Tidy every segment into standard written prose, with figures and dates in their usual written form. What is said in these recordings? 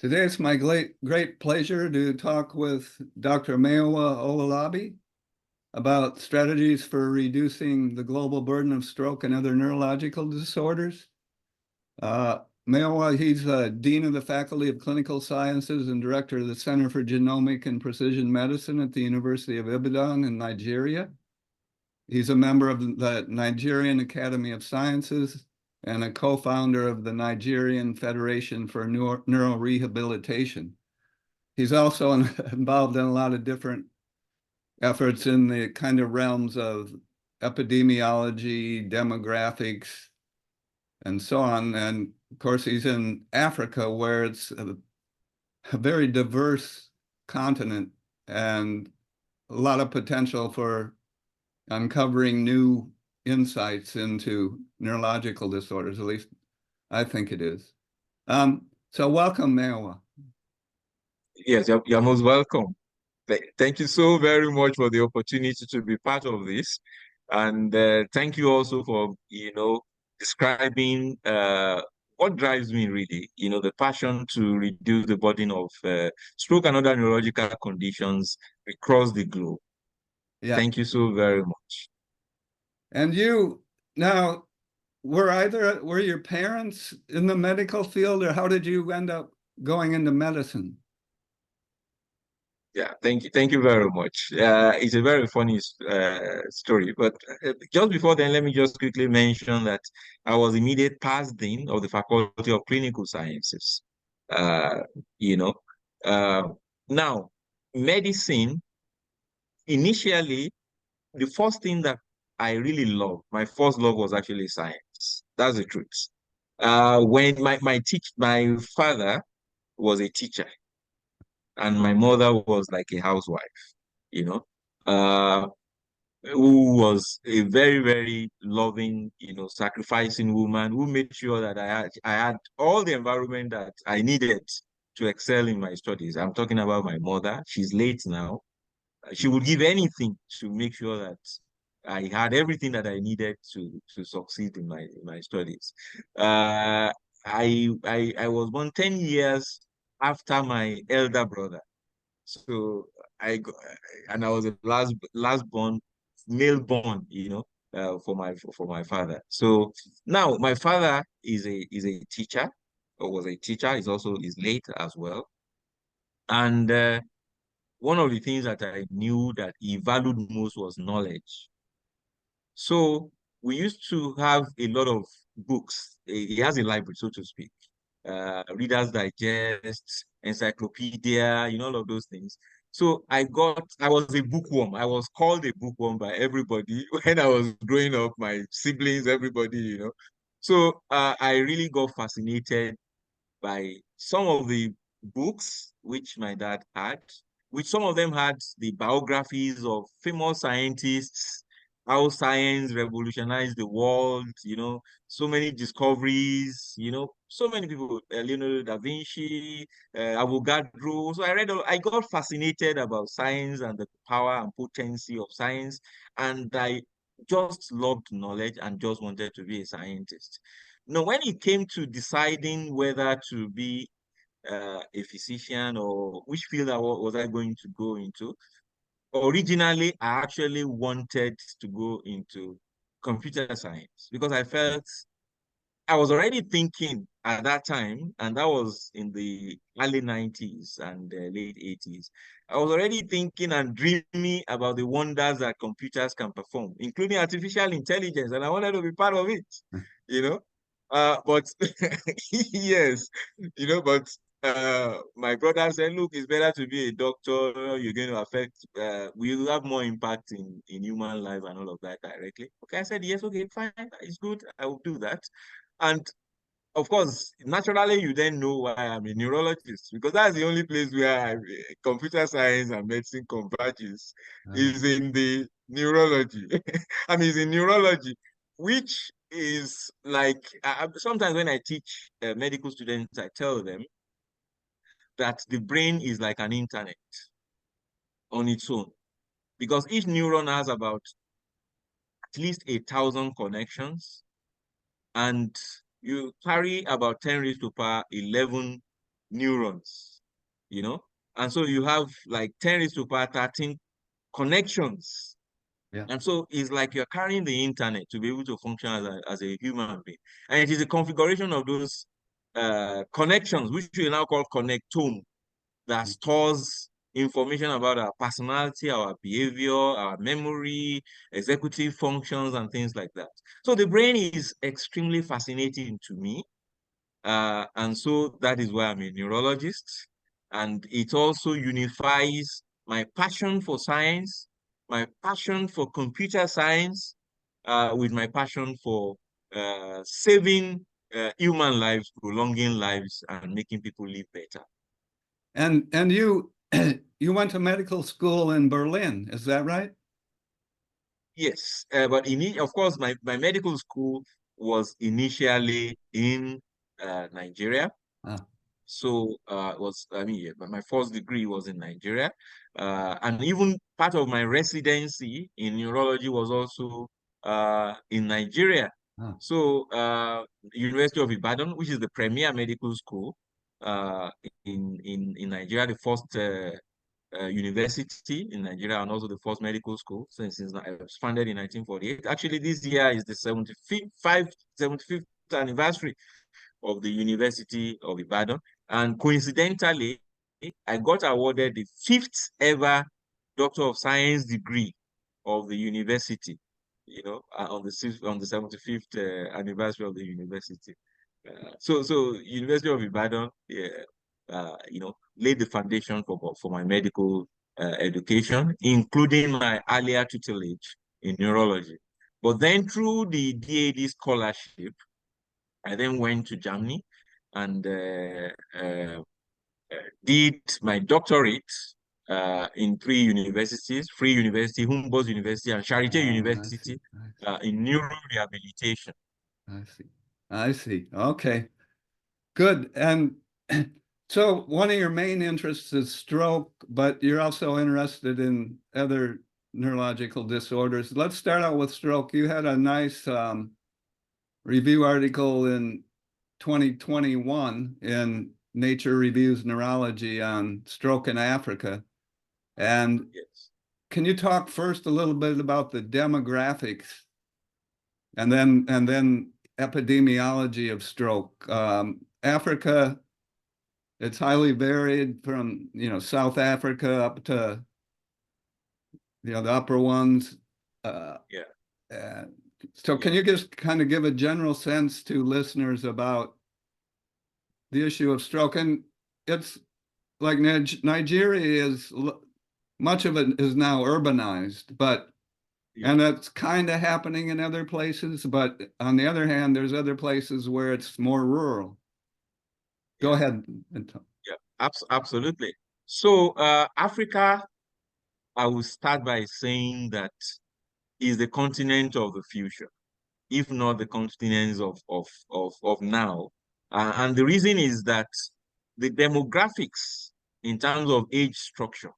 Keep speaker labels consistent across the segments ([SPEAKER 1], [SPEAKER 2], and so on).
[SPEAKER 1] Today it's my great pleasure to talk with Dr. Mayowa Owolabi about strategies for reducing the global burden of stroke and other neurological disorders. Mayowa, he's Dean of the Faculty of Clinical Sciences and Director of the Center for Genomic and Precision Medicine at the University of Ibadan in Nigeria. He's a member of the Nigerian Academy of Sciences and a co-founder of the Nigerian Federation for Neurorehabilitation. He's also involved in a lot of different efforts in the kind of realms of epidemiology, demographics, and so on. And of course, he's in Africa, where it's a very diverse continent and a lot of potential for uncovering new insights into neurological disorders. At least I think it is. So welcome, Mayowa.
[SPEAKER 2] Yes, you're most welcome. Thank you so very much for the opportunity to be part of this. And thank you also for, describing what drives me really, the passion to reduce the burden of stroke and other neurological conditions across the globe.
[SPEAKER 1] Yeah.
[SPEAKER 2] Thank you so very much.
[SPEAKER 1] And you, now, were your parents in the medical field, or how did you end up going into medicine?
[SPEAKER 2] Yeah, thank you very much. It's a very funny story, but just before then, let me just quickly mention that I was immediate past dean of the Faculty of Clinical Sciences. Uh, you know, uh, Now, medicine, initially, the first thing that I really loved, my first love was actually science. That's the truth. When my father was a teacher and my mother was like a housewife, you know, uh, who was a very, very loving, sacrificing woman who made sure that I had all the environment that I needed to excel in my studies. I'm talking about my mother. She's late now. She would give anything to make sure that I had everything that I needed to succeed in my studies. Uh, I was born 10 years after my elder brother. So I go, and I was the last born, male born, for my father. So now my father is a teacher, or was a teacher. He's also is late as well. And one of the things that I knew that he valued most was knowledge. So we used to have a lot of books. He has a library, so to speak. Reader's Digest, encyclopedia, all of those things. So I was a bookworm. I was called a bookworm by everybody when I was growing up, my siblings, everybody. So I really got fascinated by some of the books which my dad had, which some of them had the biographies of famous scientists, how science revolutionized the world, so many discoveries, so many people, Leonardo da Vinci, Avogadro. So I got fascinated about science and the power and potency of science, and I just loved knowledge and just wanted to be a scientist. Now, when it came to deciding whether to be a physician or which field was I going to go into, originally, I actually wanted to go into computer science because I felt I was already thinking at that time, and that was in the early 90s and late 80s. I was already thinking and dreaming about the wonders that computers can perform, including artificial intelligence, and I wanted to be part of it, you know. But yes, but my brother said, look, it's better to be a doctor. You're going to we'll have more impact in human life and all of that directly. Okay, I said, yes, okay, fine, it's good. I will do that. And of course, naturally, you then know why I'm a neurologist, because that's the only place where computer science and medicine converges, is in the neurology. I mean, it's in neurology, which is like, sometimes when I teach medical students, I tell them that the brain is like an internet on its own, because each neuron has about at least 1,000 connections, and you carry about 10 raised to power 11 neurons, you know? And so you have like 10 raised to the power 13 connections.
[SPEAKER 1] Yeah.
[SPEAKER 2] And so it's like you're carrying the internet to be able to function as a human being. And it is a configuration of those connections, which we now call connectome, that stores information about our personality, our behavior, our memory, executive functions, and things like that. So the brain is extremely fascinating to me. And so that is why I'm a neurologist. And it also unifies my passion for science, my passion for computer science, with my passion for saving human lives, prolonging lives, and making people live better.
[SPEAKER 1] And you you went to medical school in Berlin, is that right?
[SPEAKER 2] Yes, but of course, my medical school was initially in Nigeria.
[SPEAKER 1] Ah,
[SPEAKER 2] So I mean, yeah, but my first degree was in Nigeria. And even part of my residency in neurology was also in Nigeria.
[SPEAKER 1] ah,
[SPEAKER 2] So University of Ibadan, which is the premier medical school uh, in Nigeria, the first university in Nigeria, and also the first medical school since it was founded in 1948. Actually, this year is the 75th anniversary of the University of Ibadan. And coincidentally, I got awarded the fifth ever Doctor of Science degree of the university, on the 75th anniversary of the university. So University of Ibadan, yeah, laid the foundation for my medical education, including my earlier tutelage in neurology. But then through the DAD scholarship, I then went to Germany and did my doctorate in three universities, Free University, Humboldt University, and Charité
[SPEAKER 1] I see.
[SPEAKER 2] University in neuro rehabilitation.
[SPEAKER 1] I see. I see. Okay. Good. And so one of your main interests is stroke, but you're also interested in other neurological disorders. Let's start out with stroke. You had a nice review article in 2021 in Nature Reviews Neurology on stroke in Africa. And
[SPEAKER 2] Yes.
[SPEAKER 1] can you talk first a little bit about the demographics and then epidemiology of stroke? Africa, it's highly varied from South Africa up to the upper ones.
[SPEAKER 2] Yeah.
[SPEAKER 1] Uh, so can
[SPEAKER 2] Yeah.
[SPEAKER 1] you just kind of give a general sense to listeners about the issue of stroke? And it's like Nigeria is much of it is now urbanized,
[SPEAKER 2] Yeah.
[SPEAKER 1] and that's kind of happening in other places. But on the other hand, there's other places where it's more rural. Go
[SPEAKER 2] Yeah.
[SPEAKER 1] ahead.
[SPEAKER 2] Yeah. Absolutely. So Africa, I will start by saying that is the continent of the future, if not the continents of now. And the reason is that the demographics in terms of age structure,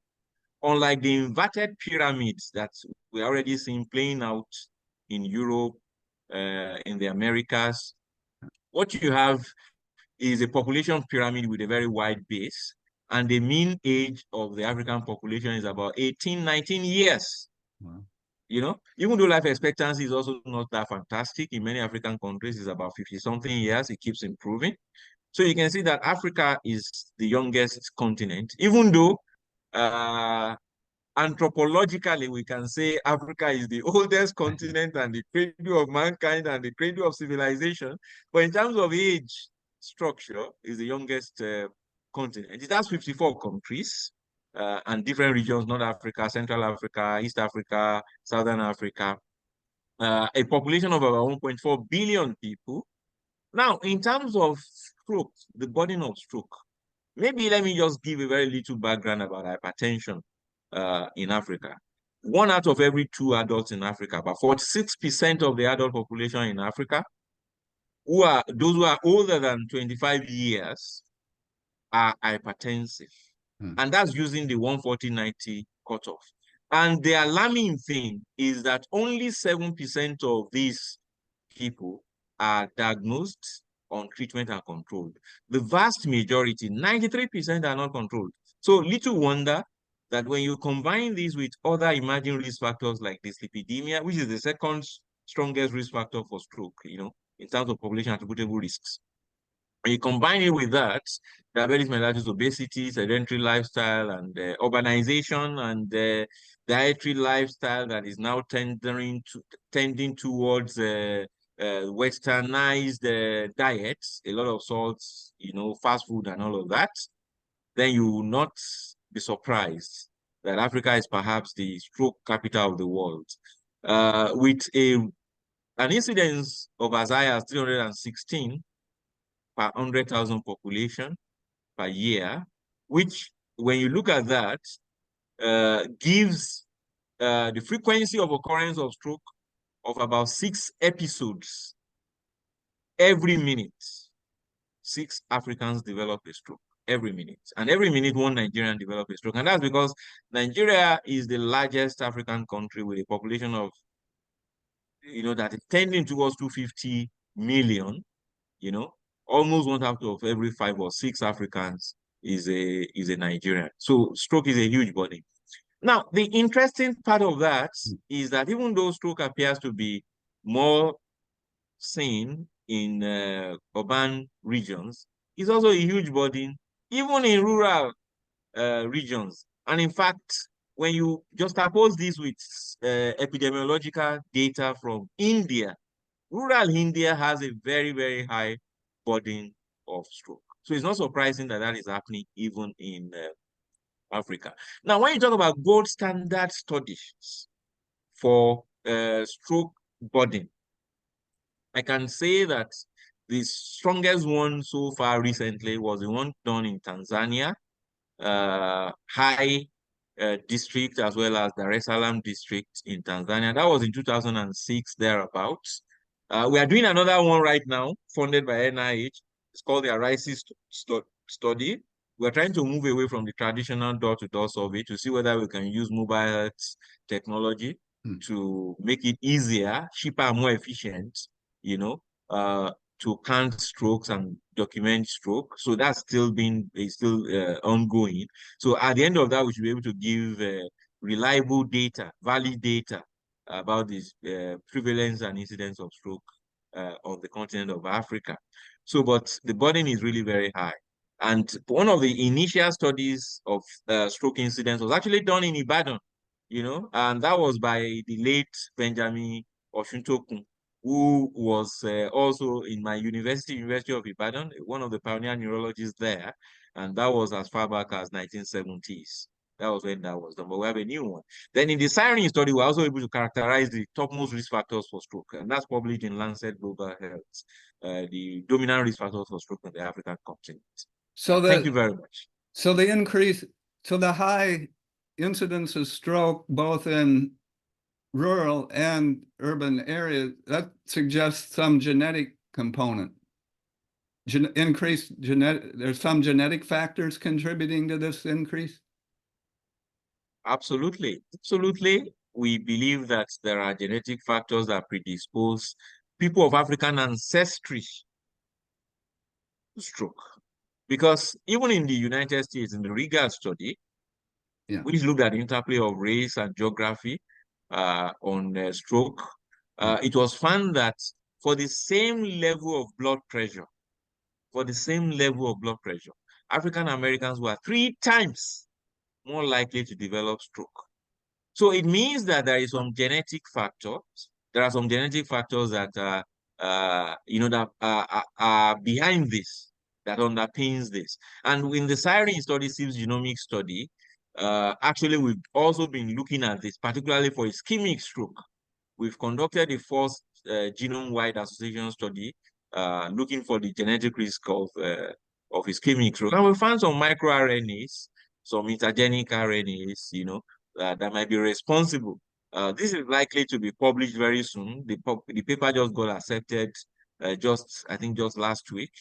[SPEAKER 2] unlike the inverted pyramids that we're already seeing playing out in Europe, in the Americas, what you have is a population pyramid with a very wide base. And the mean age of the African population is about 18, 19 years.
[SPEAKER 1] Wow.
[SPEAKER 2] Even though life expectancy is also not that fantastic in many African countries, it's about 50 something years, it keeps improving. So you can see that Africa is the youngest continent, even though uh, anthropologically we can say Africa is the oldest continent and the cradle of mankind and the cradle of civilization. But in terms of age structure, is the youngest continent. It has 54 countries and different regions: North Africa, Central Africa, East Africa, Southern Africa. A population of about 1.4 billion people. Now, in terms of stroke, the burden of stroke, maybe let me just give a very little background about hypertension in Africa. 1 out of every 2 adults in Africa, about 46% of the adult population in Africa, those who are older than 25 years, are hypertensive.
[SPEAKER 1] Hmm.
[SPEAKER 2] And that's using the 140/90 cutoff. And the alarming thing is that only 7% of these people are diagnosed on treatment are controlled. The vast majority, 93%, are not controlled. So little wonder that when you combine these with other emerging risk factors like dyslipidemia, which is the second strongest risk factor for stroke, in terms of population attributable risks. When you combine it with that, diabetes mellitus, obesity, sedentary lifestyle, and urbanization, and dietary lifestyle that is now tending towards westernized diets, a lot of salts, fast food and all of that, then you will not be surprised that Africa is perhaps the stroke capital of the world, with an incidence of as high as 316 per 100,000 population per year, which, when you look at that, gives the frequency of occurrence of stroke of about 6 episodes every minute. 6 Africans develop a stroke every minute. And every minute, 1 Nigerian develops a stroke. And that's because Nigeria is the largest African country with a population of, that is tending towards 250 million, almost 1 out of every 5 or 6 Africans is a Nigerian. So stroke is a huge body. Now, the interesting part of that is that even though stroke appears to be more seen in urban regions, it's also a huge burden, even in rural regions. And in fact, when you just oppose this with epidemiological data from India, rural India has a very, very high burden of stroke. So it's not surprising that that is happening even in Africa. Now, when you talk about gold standard studies for stroke burden, I can say that the strongest one so far recently was the one done in Tanzania, High district, as well as Dar es Salaam district in Tanzania. That was in 2006, thereabouts. We are doing another one right now, funded by NIH. It's called the ARISE study. We're trying to move away from the traditional door-to-door survey to see whether we can use mobile health technology to make it easier, cheaper, and more efficient, to count strokes and document stroke. So that's still ongoing. So at the end of that, we should be able to give reliable data, valid data about this prevalence and incidence of stroke on the continent of Africa. So, but the burden is really very high. And one of the initial studies of stroke incidence was actually done in Ibadan, and that was by the late Benjamin Oshuntokun, who was also in my University of Ibadan, one of the pioneer neurologists there. And that was as far back as 1970s. That was when that was done, but we have a new one. Then in the Siren study, we're also able to characterize the topmost risk factors for stroke, and that's published in Lancet Global Health, the dominant risk factors for stroke on the African continent. So thank you very much.
[SPEAKER 1] So the high incidence of stroke, both in rural and urban areas, that suggests some genetic component. There's some genetic factors contributing to this increase?
[SPEAKER 2] Absolutely. Absolutely. We believe that there are genetic factors that predispose people of African ancestry to stroke. Because even in the United States, in the REGAL study, which looked at the interplay of race and geography on stroke, it was found that for the same level of blood pressure, African Americans were 3 times more likely to develop stroke. So it means that there is some genetic factors. There are some genetic factors that that are behind this, that underpins this. And in the Siren study, SIV's genomic study, actually we've also been looking at this, particularly for ischemic stroke. We've conducted the first genome-wide association study looking for the genetic risk of ischemic stroke. And we found some microRNAs, some intergenic RNAs, that might be responsible. This is likely to be published very soon. The paper just got accepted I think just last week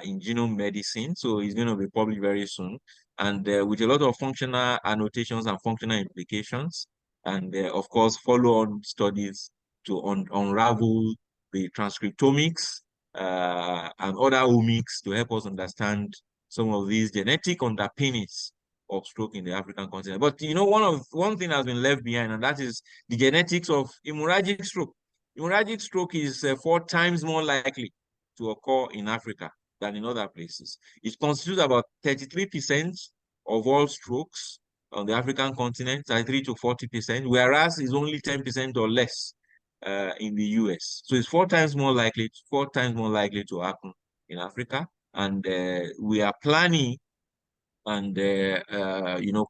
[SPEAKER 2] in Genome Medicine. So it's going to be published very soon. And with a lot of functional annotations and functional implications. And of course, follow-on studies to unravel the transcriptomics and other omics to help us understand some of these genetic underpinnings of stroke in the African continent. But you know, one thing has been left behind, and that is the genetics of hemorrhagic stroke. Hemorrhagic stroke is 4 times more likely to occur in Africa than in other places. It constitutes about 33% of all strokes on the African continent, 33 to 40%, whereas it's only 10% or less in the US. So it's 4 times more likely to happen in Africa. And we are planning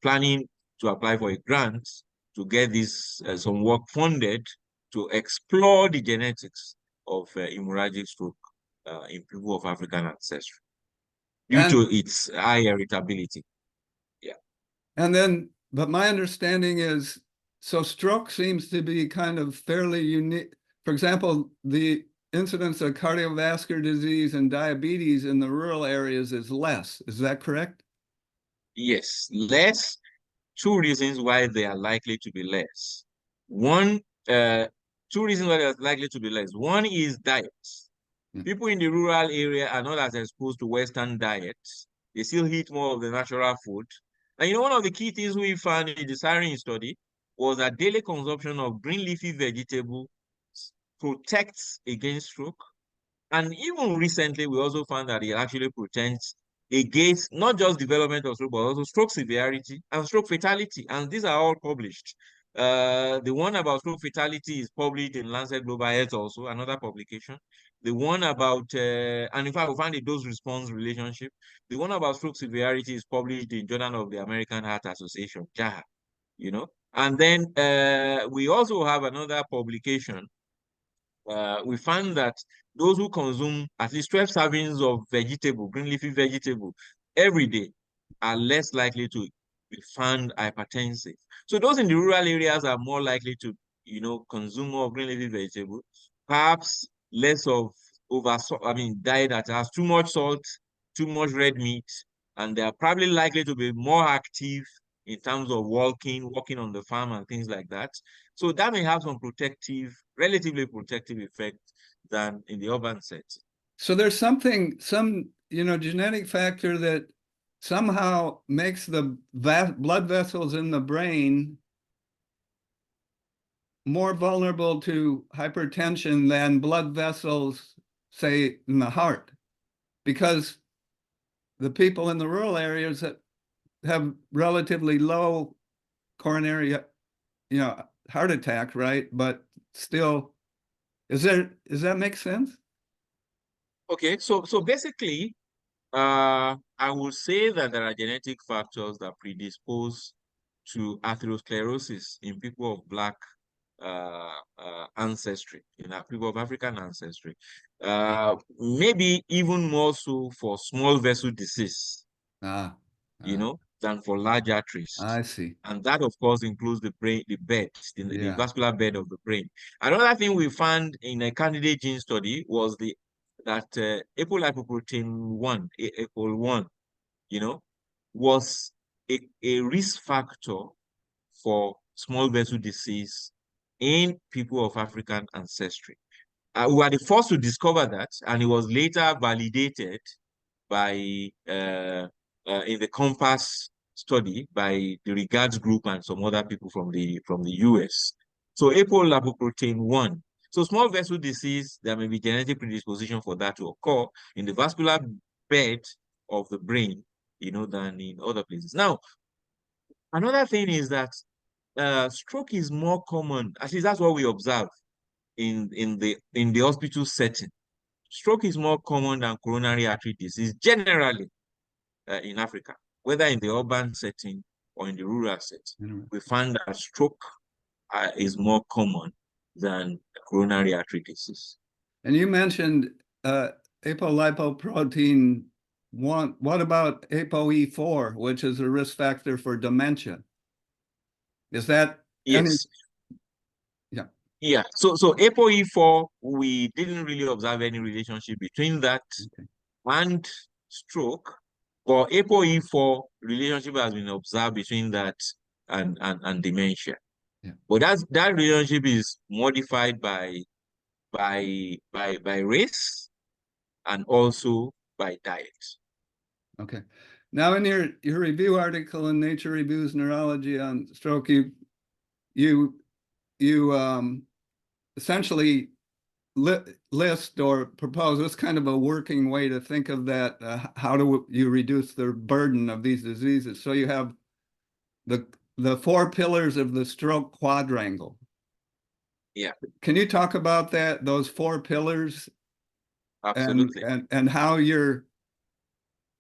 [SPEAKER 2] planning to apply for a grant to get this some work funded to explore the genetics of hemorrhagic stroke in people of African ancestry due
[SPEAKER 1] And
[SPEAKER 2] to its high heritability. Yeah.
[SPEAKER 1] and then, but my understanding is, so stroke seems to be kind of fairly unique. For example, the incidence of cardiovascular disease and diabetes in the rural areas is less. Is that correct?
[SPEAKER 2] Yes, less. 2 reasons why they are likely to be less. One, 2 reasons why they are likely to be less. One is diet. People in the rural area are not as exposed to Western diets. They still eat more of the natural food. And you know, one of the key things we found in the Siren study was that daily consumption of green leafy vegetables protects against stroke. And even recently, we also found that it actually protects against not just development of stroke, but also stroke severity and stroke fatality. And these are all published. The one about stroke fatality is published in Lancet Global Health, also another publication. The one about, and in fact, we found a dose-response relationship. The one about stroke severity is published in Journal of the American Heart Association, JAHA, you know. And then we also have another publication. We found that those who consume at least 12 servings of vegetable, green leafy vegetable every day are less likely to be found hypertensive. So those in the rural areas are more likely to, consume more green leafy vegetable, perhaps less of diet that has too much salt, too much red meat, and they are probably likely to be more active in terms of walking on the farm and things like that. So that may have some relatively protective effect than in the urban setting.
[SPEAKER 1] So there's some genetic factor that somehow makes the blood vessels in the brain more vulnerable to hypertension than blood vessels, say, in the heart, because the people in the rural areas that have relatively low coronary, heart attack, right? But still, does that make sense?
[SPEAKER 2] Okay, so basically, I would say that there are genetic factors that predispose to atherosclerosis in people of Black ancestry, people of African ancestry. Maybe even more so for small vessel disease, than for large arteries.
[SPEAKER 1] I see.
[SPEAKER 2] And that, of course, includes the brain, the vascular bed of the brain. Another thing we found in a candidate gene study was that apolipoprotein 1, APOL1, was a risk factor for small vessel disease in people of African ancestry. We were the first to discover that, and it was later validated by in the COMPASS study by the Regards Group and some other people from the US. So apolipoprotein 1. So small vessel disease, there may be genetic predisposition for that to occur in the vascular bed of the brain, than in other places. Now, another thing is that stroke is more common. At least that's what we observe in the hospital setting. Stroke is more common than coronary artery disease generally in Africa, whether in the urban setting or in the rural setting. We find that stroke is more common than coronary artery disease.
[SPEAKER 1] And you mentioned apolipoprotein 1. What about ApoE4, which is a risk factor for dementia? Is that
[SPEAKER 2] yes?
[SPEAKER 1] Yeah.
[SPEAKER 2] Yeah. So ApoE4, we didn't really observe any relationship between that and stroke, but ApoE4 relationship has been observed between that and dementia.
[SPEAKER 1] Yeah.
[SPEAKER 2] But that relationship is modified by race and also by diet.
[SPEAKER 1] Okay. Now, in your review article in Nature Reviews Neurology on stroke, you essentially list or propose what's kind of a working way to think of that. How do you reduce the burden of these diseases? So you have the four pillars of the stroke quadrangle.
[SPEAKER 2] Yeah,
[SPEAKER 1] Can you talk about that, those four pillars,
[SPEAKER 2] absolutely.
[SPEAKER 1] and how you're,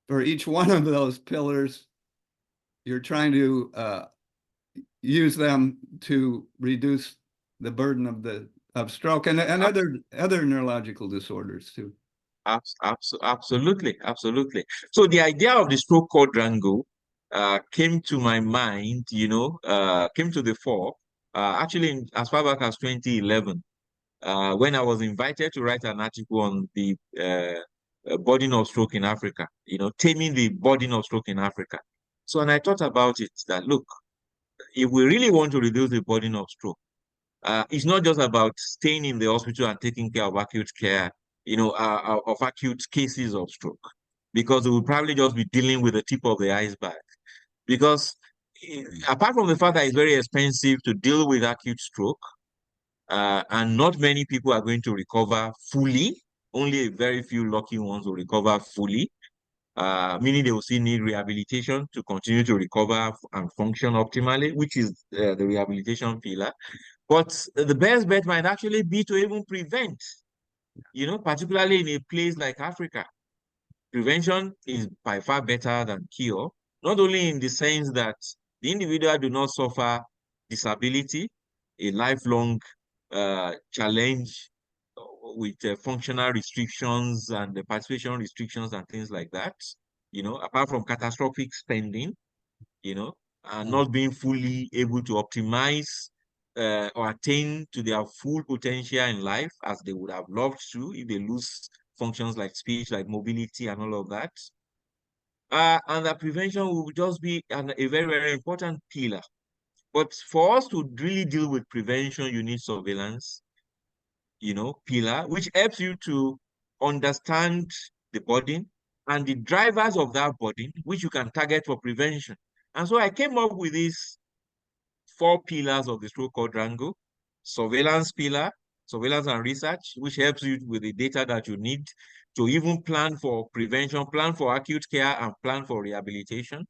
[SPEAKER 1] for each one of those pillars, you're trying to use them to reduce the burden of stroke and other neurological disorders too.
[SPEAKER 2] Absolutely, absolutely. So the idea of the stroke quadrangle came to my mind, came to the fore, actually as far back as 2011, when I was invited to write an article on the burden of stroke in Africa, taming the burden of stroke in Africa. So, and I thought about it that, look, if we really want to reduce the burden of stroke, it's not just about staying in the hospital and taking care of acute care, of acute cases of stroke, because we will probably just be dealing with the tip of the iceberg. Because apart from the fact that it's very expensive to deal with acute stroke, and not many people are going to recover fully, only a very few lucky ones will recover fully, meaning they will still need rehabilitation to continue to recover and function optimally, which is the rehabilitation pillar. But the best bet might actually be to even prevent, particularly in a place like Africa. Prevention is by far better than cure, not only in the sense that the individual do not suffer disability, a lifelong challenge with functional restrictions and the participation restrictions and things like that, apart from catastrophic spending, and not being fully able to optimize or attain to their full potential in life as they would have loved to if they lose functions like speech, like mobility, and all of that. And that prevention will just be a very, very important pillar. But for us to really deal with prevention, you need surveillance, pillar, which helps you to understand the burden and the drivers of that burden, which you can target for prevention. And so I came up with these four pillars of the stroke quadrangle: surveillance pillar, surveillance and research, which helps you with the data that you need to even plan for prevention, plan for acute care, and plan for rehabilitation,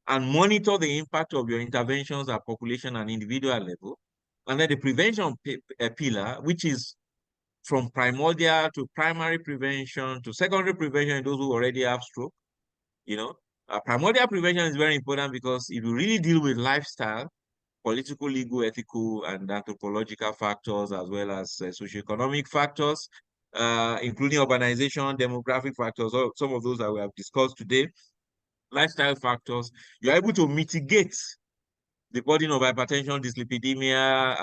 [SPEAKER 2] and monitor the impact of your interventions at population and individual level. And then the prevention pillar, which is from primordial to primary prevention to secondary prevention in those who already have stroke. Primordial prevention is very important because if you really deal with lifestyle, political, legal, ethical, and anthropological factors, as well as socioeconomic factors, including urbanization, demographic factors, or some of those that we have discussed today, lifestyle factors, you're able to mitigate the burden of hypertension, dyslipidemia,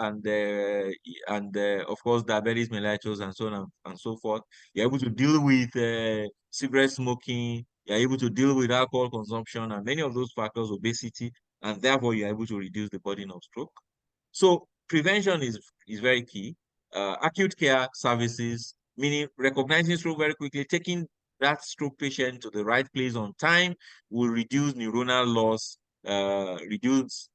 [SPEAKER 2] and of course diabetes mellitus, and so on and so forth. You're able to deal with cigarette smoking. You're able to deal with alcohol consumption and many of those factors, obesity, and therefore you're able to reduce the burden of stroke. So prevention is very key. Acute care services, meaning recognizing stroke very quickly, taking that stroke patient to the right place on time, will reduce neuronal loss, reduce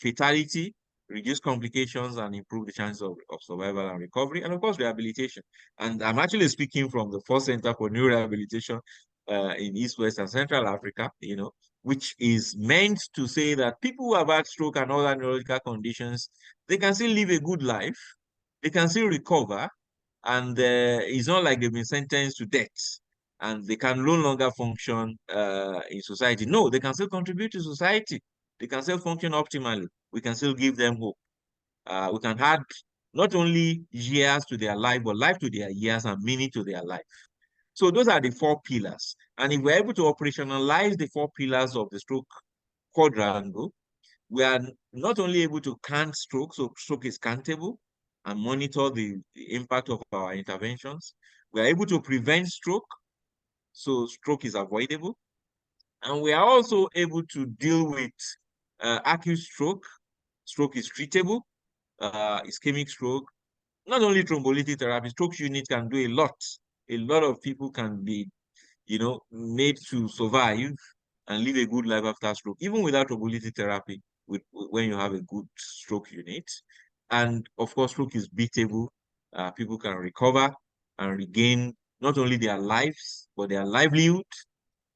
[SPEAKER 2] fatality, reduce complications, and improve the chances of survival and recovery, and of course rehabilitation. And I'm actually speaking from the first Center for Neurorehabilitation in East, West, and Central Africa, which is meant to say that people who have had stroke and other neurological conditions, they can still live a good life, they can still recover, and it's not like they've been sentenced to death and they can no longer function in society. No, they can still contribute to society. They can still function optimally. We can still give them hope. We can add not only years to their life, but life to their years and meaning to their life. So those are the four pillars. And if we're able to operationalize the four pillars of the stroke quadrangle, we are not only able to count stroke, so stroke is countable, and monitor the impact of our interventions. We are able to prevent stroke, so stroke is avoidable. And we are also able to deal with acute stroke. Stroke is treatable, ischemic stroke. Not only thrombolytic therapy, stroke unit can do a lot a lot of people can be, made to survive and live a good life after stroke, even without mobility therapy, when you have a good stroke unit. And of course, stroke is beatable. People can recover and regain not only their lives, but their livelihood,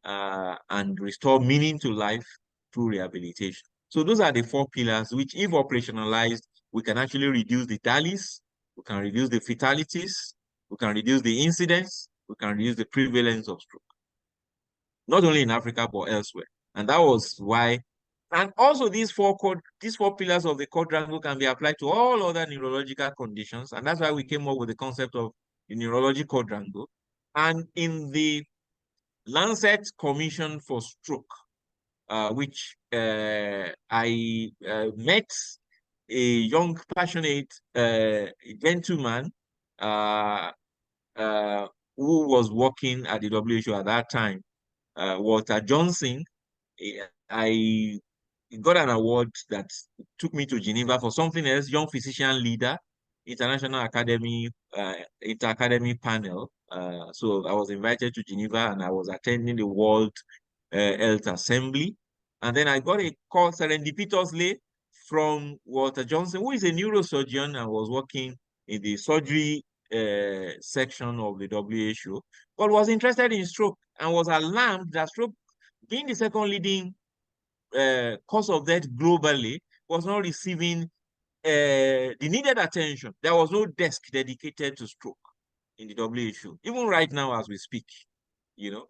[SPEAKER 2] and restore meaning to life through rehabilitation. So those are the four pillars, which if operationalized, we can actually reduce the DALYs, we can reduce the fatalities, we can reduce the incidence, we can reduce the prevalence of stroke, not only in Africa, but elsewhere. And that was why, and also these four pillars of the quadrangle can be applied to all other neurological conditions. And that's why we came up with the concept of the neurological quadrangle. And in the Lancet Commission for Stroke, which I met a young, passionate gentleman uh, uh, who was working at the WHO at that time, Walter Johnson. I got an award that took me to Geneva for something else, Young Physician Leader, International Academy, Inter-Academy Panel. So I was invited to Geneva and I was attending the World Health Assembly. And then I got a call serendipitously from Walter Johnson, who is a neurosurgeon and was working in the surgery section of the WHO, but was interested in stroke and was alarmed that stroke, being the second leading cause of death globally, was not receiving the needed attention. There was no desk dedicated to stroke in the WHO, even right now as we speak, you know.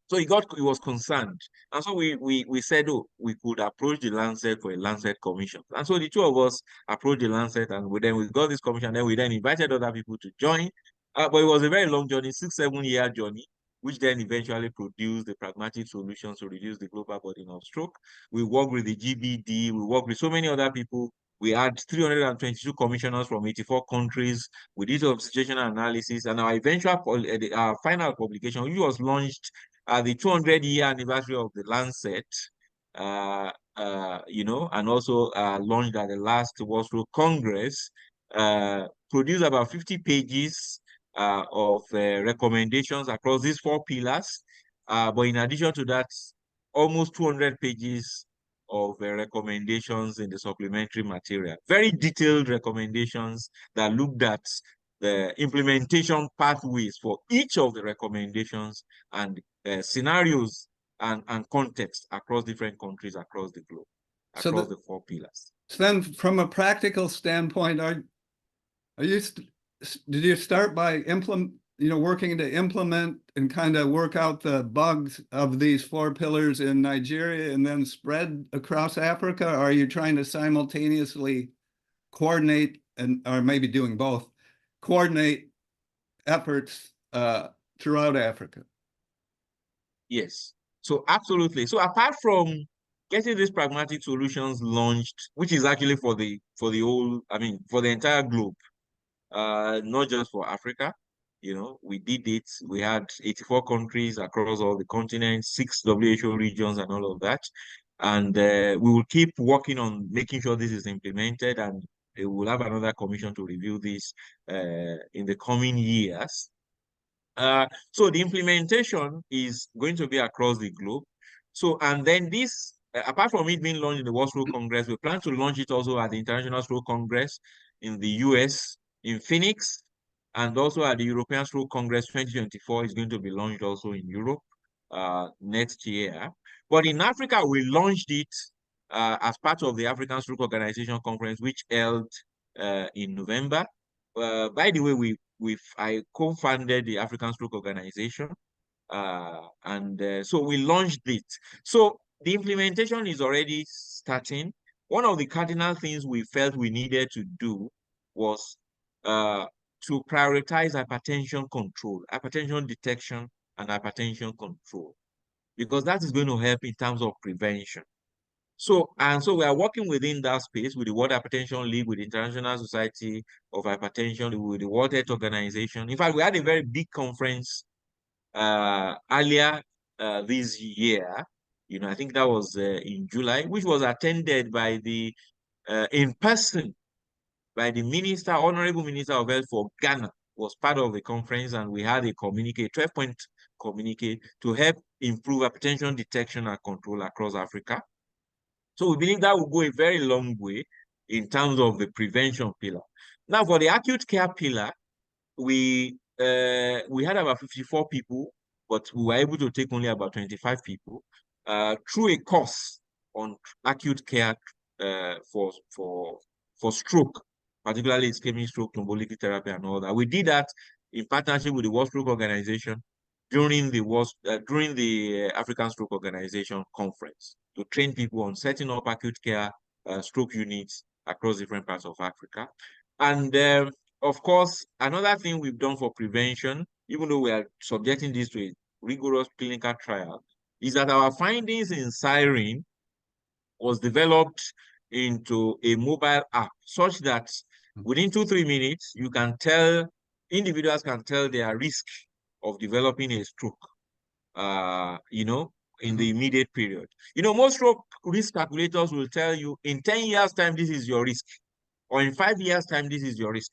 [SPEAKER 2] So he was concerned. And so we said, oh, we could approach the Lancet for a Lancet commission. And so the two of us approached the Lancet, and we got this commission, and then we invited other people to join. But it was a very long journey, 6-7 year journey, which then eventually produced the pragmatic solutions to reduce the global burden of stroke. We worked with the GBD, we worked with so many other people. We had 322 commissioners from 84 countries. We did some situational analysis, and our final publication, which was launched at the 200-year anniversary of the Lancet, and also launched at the last World Stroke Congress, produced about 50 pages of recommendations across these four pillars. But in addition to that, almost 200 pages of recommendations in the supplementary material. Very detailed recommendations that looked at the implementation pathways for each of the recommendations and scenarios and context across different countries across the globe, across the four pillars.
[SPEAKER 1] So then from a practical standpoint, did you start by working to implement and kind of work out the bugs of these four pillars in Nigeria and then spread across Africa? Or are you trying to simultaneously coordinate or maybe doing both, coordinate efforts throughout Africa?
[SPEAKER 2] Yes. So absolutely. So apart from getting these pragmatic solutions launched, which is actually for the entire globe, not just for Africa, we did it. We had 84 countries across all the continents, 6 WHO regions and all of that. And we will keep working on making sure this is implemented, and we will have another commission to review this in the coming years. So the implementation is going to be across the globe. So, and then this, apart from it being launched in the World Stroke Congress, we plan to launch it also at the International Stroke Congress in the US, in Phoenix, and also at the European Stroke Congress 2024 is going to be launched also in Europe next year. But in Africa, we launched it as part of the African Stroke Organization Conference, which held in November. By the way, I co-founded the African Stroke Organization, so we launched it. So the implementation is already starting. One of the cardinal things we felt we needed to do was to prioritize hypertension control, hypertension detection, and hypertension control, because that is going to help in terms of prevention. So we are working within that space with the World Hypertension League, with the International Society of Hypertension, with the World Health Organization. In fact, we had a very big conference earlier this year. I think that was in July, which was attended by in person by the Honorable Minister of Health for Ghana, was part of the conference, and we had a communique, 12-point communique to help improve hypertension detection and control across Africa. So we believe that will go a very long way in terms of the prevention pillar. Now, for the acute care pillar, we had about 54 people, but we were able to take only about 25 people through a course on acute care for stroke, particularly ischemic stroke, thrombolytic therapy, and all that. We did that in partnership with the World Stroke Organization during the African Stroke Organization conference to train people on setting up acute care stroke units across different parts of Africa. And of course, another thing we've done for prevention, even though we are subjecting this to a rigorous clinical trial, is that our findings in Siren was developed into a mobile app such that within 2-3 minutes, individuals can tell their risk of developing a stroke, in the immediate period. Most stroke risk calculators will tell you in 10 years' time, this is your risk, or in 5 years' time, this is your risk.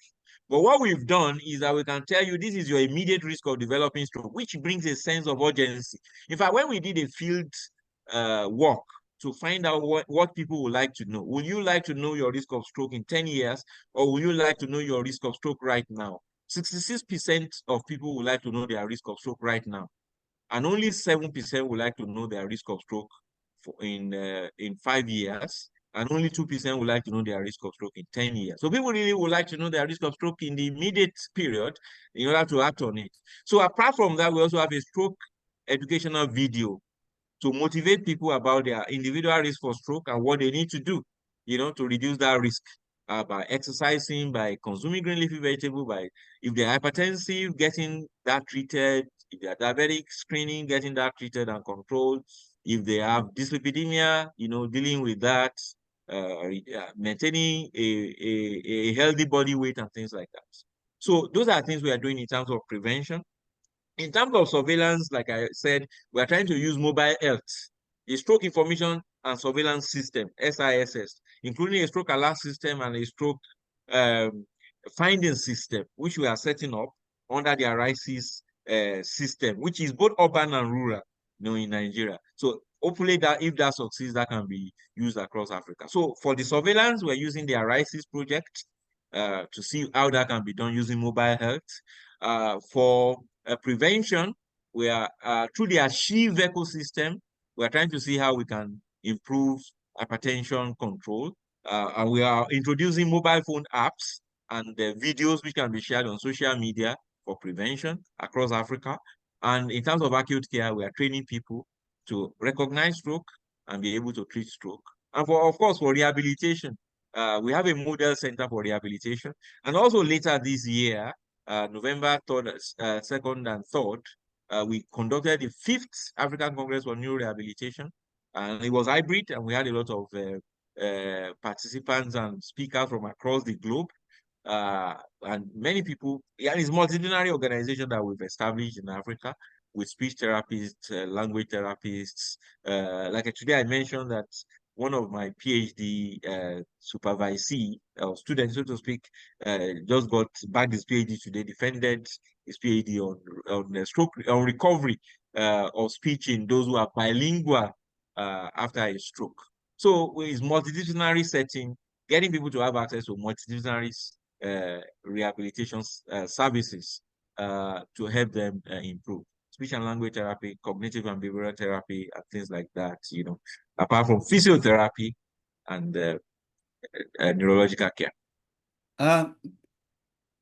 [SPEAKER 2] But what we've done is that we can tell you this is your immediate risk of developing stroke, which brings a sense of urgency. In fact, when we did a field work to find out what people would like to know, would you like to know your risk of stroke in 10 years, or would you like to know your risk of stroke right now? 66% of people would like to know their risk of stroke right now, and only 7% would like to know their risk of stroke in 5 years, and only 2% would like to know their risk of stroke in 10 years. So people really would like to know their risk of stroke in the immediate period in order to act on it. So apart from that, we also have a stroke educational video to motivate people about their individual risk for stroke and what they need to do, to reduce that risk by exercising, by consuming green leafy vegetable, by, if they're hypertensive, getting that treated, if they're diabetic, screening, getting that treated and controlled, if they have dyslipidemia, dealing with that, maintaining a healthy body weight and things like that. So those are things we are doing in terms of prevention. In terms of surveillance, like I said, we are trying to use mobile health, a stroke information and surveillance system, SISS, including a stroke alert system and a stroke finding system, which we are setting up under the ARISIS system, which is both urban and rural, in Nigeria. So hopefully that if that succeeds, that can be used across Africa. So for the surveillance, we're using the ARISIS project to see how that can be done using mobile health. For prevention, we are through the Achieve ecosystem, we are trying to see how we can improve hypertension control. And we are introducing mobile phone apps and videos which can be shared on social media for prevention across Africa. And in terms of acute care, we are training people to recognize stroke and be able to treat stroke. And of course, for rehabilitation, we have a model center for rehabilitation. And also later this year, November 3rd, 2nd, and 3rd, we conducted the 5th African Congress for Neuro Rehabilitation. And it was hybrid, and we had a lot of participants and speakers from across the globe. And many people, and it's a multidisciplinary organization that we've established in Africa with speech therapists, language therapists. Like today, I mentioned that one of my PhD supervisee or students, so to speak, just got back his PhD today, defended his PhD on stroke, on recovery of speech in those who are bilingual after a stroke. So it's multidisciplinary setting, getting people to have access to multidisciplinary rehabilitation services to help them improve. Speech and language therapy, cognitive and behavioral therapy, and things like that, apart from physiotherapy and neurological care.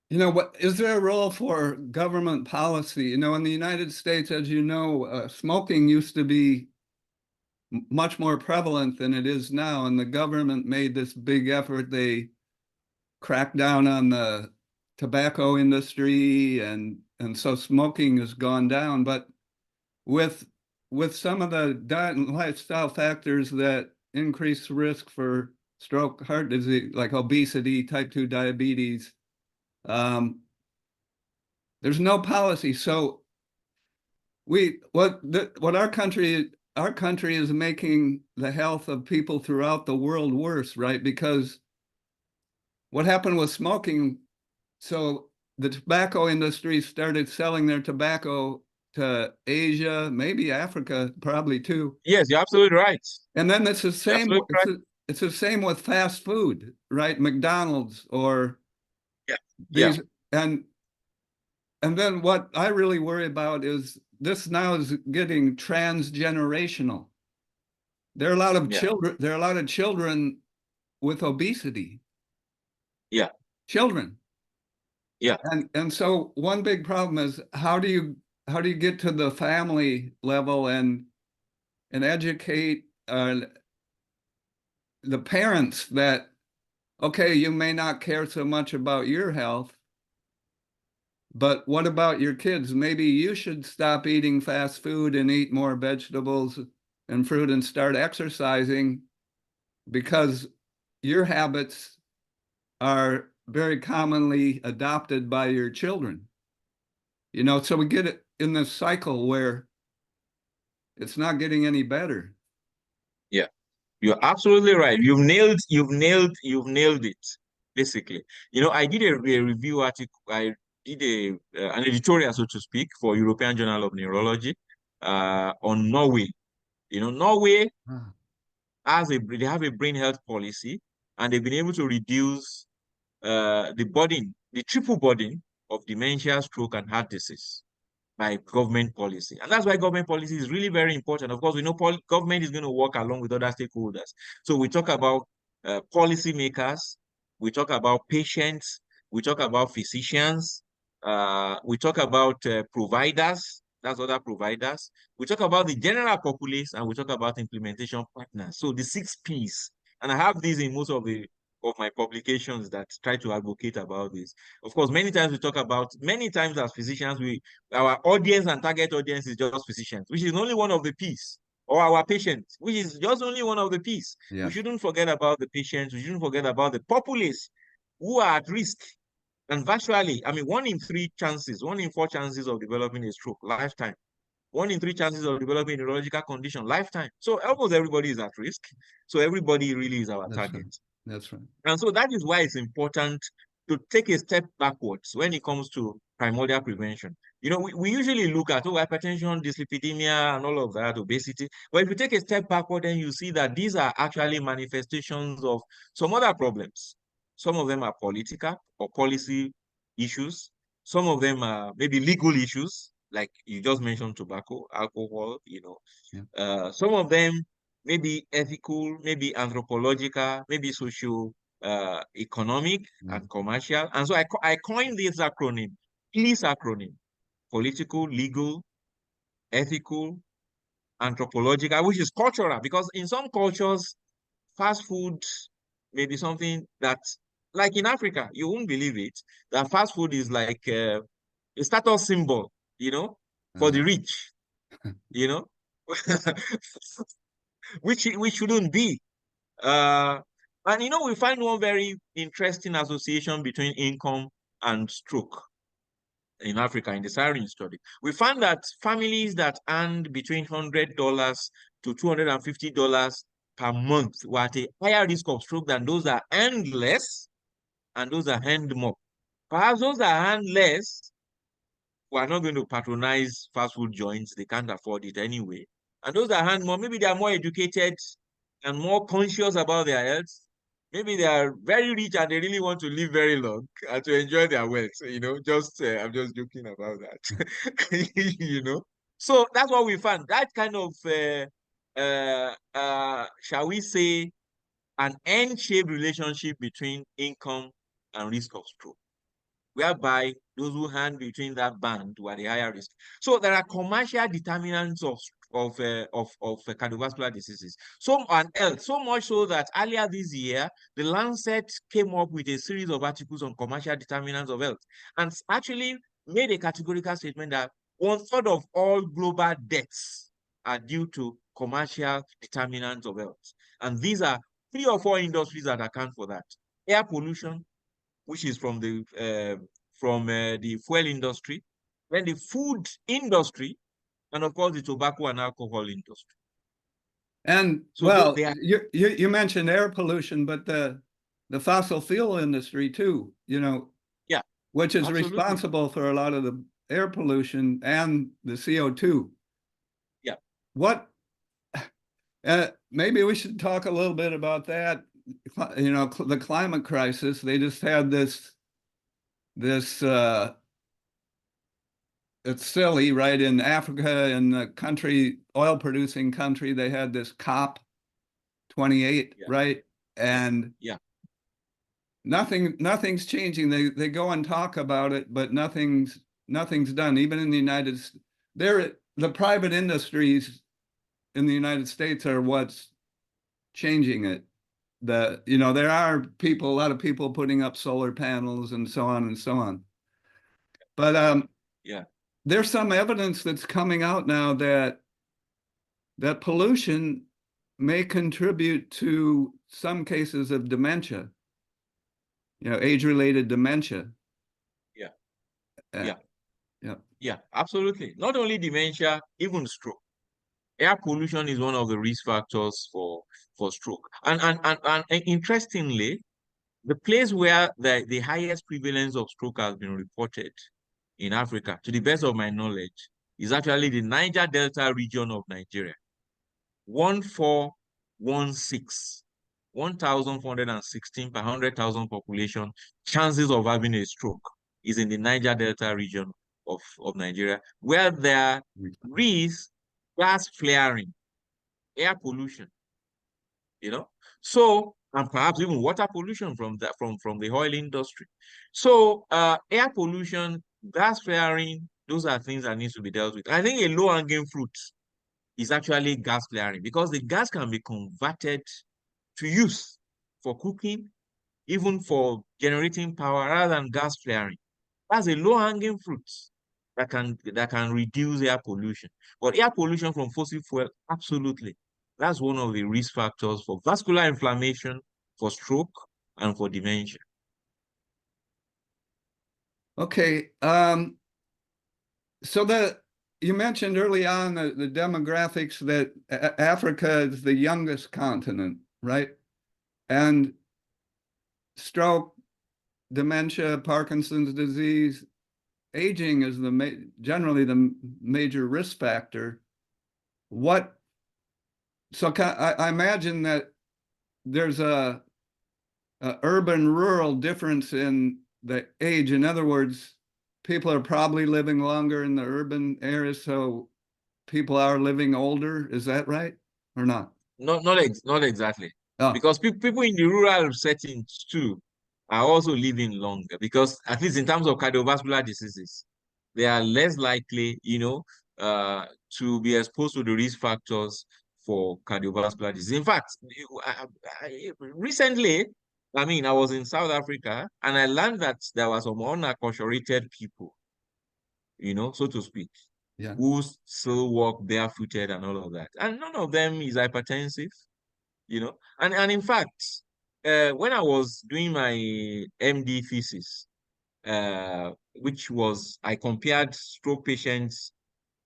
[SPEAKER 1] What is there a role for government policy? In the United States, as you know, smoking used to be much more prevalent than it is now, and the government made this big effort. They cracked down on the tobacco industry, and so smoking has gone down. But with some of the diet and lifestyle factors that increase risk for stroke, heart disease, like obesity, type 2 diabetes, there's no policy. So what our country is making the health of people throughout the world worse, right? Because what happened with smoking, so the tobacco industry started selling their tobacco to Asia, maybe Africa, probably too.
[SPEAKER 2] Yes, you're absolutely right.
[SPEAKER 1] And then it's the
[SPEAKER 2] You're
[SPEAKER 1] same.
[SPEAKER 2] absolutely right.
[SPEAKER 1] It's the same with fast food, right? McDonald's or
[SPEAKER 2] Yeah. Yeah.
[SPEAKER 1] these, and then what I really worry about is this now is getting transgenerational. There are a lot of
[SPEAKER 2] Yeah.
[SPEAKER 1] children. There are a lot of children with obesity.
[SPEAKER 2] Yeah.
[SPEAKER 1] Children.
[SPEAKER 2] Yeah.
[SPEAKER 1] And so one big problem is how do you get to the family level and educate the parents that, okay, you may not care so much about your health, but what about your kids? Maybe you should stop eating fast food and eat more vegetables and fruit and start exercising because your habits are very commonly adopted by your children. So we get it in this cycle where it's not getting any better.
[SPEAKER 2] Yeah. You're absolutely right. You've nailed it, basically. I did a review article. I did an editorial, so to speak, for European Journal of Neurology on Norway. Norway
[SPEAKER 1] Ah,
[SPEAKER 2] they have a brain health policy, and they've been able to reduce the triple burden of dementia, stroke, and heart disease by government policy. And that's why government policy is really very important. Of course, we know government is going to work along with other stakeholders. So we talk about policy makers, we talk about patients, we talk about physicians, we talk about providers, that's other providers. We talk about the general populace, and we talk about implementation partners. So the 6 Ps. And I have these in most of my publications that try to advocate about this. Of course, many times as physicians, our audience and target audience is just physicians, which is only one of the P's, or our patients, which is just only one of the P's.
[SPEAKER 1] yeah,
[SPEAKER 2] We shouldn't forget about the patients. We shouldn't forget about the populace who are at risk. And virtually, 1 in 4 chances of developing a stroke, lifetime. 1 in 3 chances of developing a neurological condition, lifetime. So almost everybody is at risk. So everybody really is our
[SPEAKER 1] that's right.
[SPEAKER 2] target.
[SPEAKER 1] That's right.
[SPEAKER 2] And so that is why it's important to take a step backwards when it comes to primordial prevention. We usually look at hypertension, dyslipidemia, and all of that, obesity. But if you take a step backward, then you see that these are actually manifestations of some other problems. Some of them are political or policy issues. Some of them are maybe legal issues, like you just mentioned tobacco, alcohol, some of them maybe ethical, maybe anthropological, maybe social, economic,
[SPEAKER 1] Yeah.
[SPEAKER 2] and commercial. And so I coined this acronym, PLEASE acronym: political, legal, ethical, anthropological, which is cultural, because in some cultures, fast food may be something that, like in Africa, you won't believe it, that fast food is like a status symbol, for the
[SPEAKER 1] Uh,
[SPEAKER 2] rich, you know, which shouldn't be. And we find one very interesting association between income and stroke in Africa in the Syrian study. We found that families that earned between $100 to $250 per month were at a higher risk of stroke than those that earned less and those that earned more. Perhaps those that earned less were not going to patronize fast food joints. They can't afford it anyway. And those that earn more, maybe they are more educated and more conscious about their health. Maybe they are very rich and they really want to live very long and to enjoy their wealth. I'm just joking about that. So that's what we found. That kind of, shall we say, an N-shaped relationship between income and risk of stroke, whereby those who hang between that band were the higher risk. So there are commercial determinants of cardiovascular diseases. So much so that earlier this year, the Lancet came up with a series of articles on commercial determinants of health, and actually made a categorical statement that 1/3 of all global deaths are due to commercial determinants of health. And these are 3 or 4 industries that account for that: air pollution, which is from the fuel industry, then the food industry, and of course the tobacco and alcohol industry.
[SPEAKER 1] And
[SPEAKER 2] So
[SPEAKER 1] well,
[SPEAKER 2] they are,
[SPEAKER 1] you mentioned air pollution, but the fossil fuel industry too.
[SPEAKER 2] yeah,
[SPEAKER 1] which is
[SPEAKER 2] Absolutely.
[SPEAKER 1] responsible for a lot of the air pollution and the CO2.
[SPEAKER 2] Yeah.
[SPEAKER 1] What, maybe we should talk a little bit about that. You know, the climate crisis. They just had this, it's silly, right? In Africa, in the country, oil producing country, they had this COP 28,
[SPEAKER 2] Yeah.
[SPEAKER 1] right? And
[SPEAKER 2] Yeah.
[SPEAKER 1] nothing's changing. They go and talk about it, but nothing's done. Even in the United States, the private industries in the United States are what's changing it. There are a lot of people putting up solar panels and so on and so on. But
[SPEAKER 2] Yeah.
[SPEAKER 1] there's some evidence that's coming out now that pollution may contribute to some cases of dementia, age-related dementia.
[SPEAKER 2] Yeah.
[SPEAKER 1] Uh,
[SPEAKER 2] Yeah.
[SPEAKER 1] yeah.
[SPEAKER 2] Yeah. Absolutely. Not only dementia, even stroke. Air pollution is one of the risk factors for stroke. And interestingly, the place where the highest prevalence of stroke has been reported in Africa, to the best of my knowledge, is actually the Niger Delta region of Nigeria. 1416, 1,416 per 100,000 population, chances of having a stroke is in the Niger Delta region of Nigeria, where there is gas flaring, air pollution, So, and perhaps even water pollution from the oil industry. So, air pollution, gas flaring, those are things that need to be dealt with. I think a low-hanging fruit is actually gas flaring, because the gas can be converted to use for cooking, even for generating power, rather than gas flaring. That's a low-hanging fruit that can reduce air pollution. But air pollution from fossil fuel, absolutely. That's one of the risk factors for vascular inflammation, for stroke, and for dementia.
[SPEAKER 1] Okay. So you mentioned early on the demographics that Africa is the youngest continent, right? And stroke, dementia, Parkinson's disease, aging is generally the major risk factor. So I imagine that there's a urban-rural difference in the age. In other words, people are probably living longer in the urban areas, so people are living older. Is that right or not?
[SPEAKER 2] Not exactly.
[SPEAKER 1] Oh,
[SPEAKER 2] Because people in the rural settings too are also living longer, because at least in terms of cardiovascular diseases, they are less likely, to be exposed to the risk factors for cardiovascular disease. In fact, recently, I was in South Africa and I learned that there were some unacculturated people, so to speak,
[SPEAKER 1] yeah.
[SPEAKER 2] who still walk barefooted and all of that. And none of them is hypertensive, And in fact, when I was doing my MD thesis, I compared stroke patients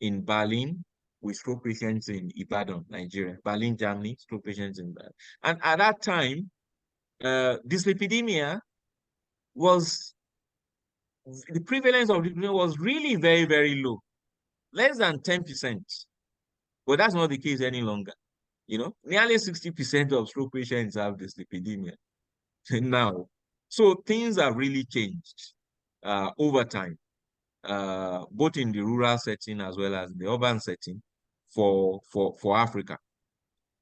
[SPEAKER 2] in Berlin with stroke patients in Ibadan, Nigeria, Berlin, Germany, stroke patients in Berlin. And at that time, dyslipidemia the prevalence of dyslipidemia was really very, very low, less than 10%. But that's not the case any longer. Nearly 60% of stroke patients have dyslipidemia now. So things have really changed over time, both in the rural setting as well as the urban setting for Africa.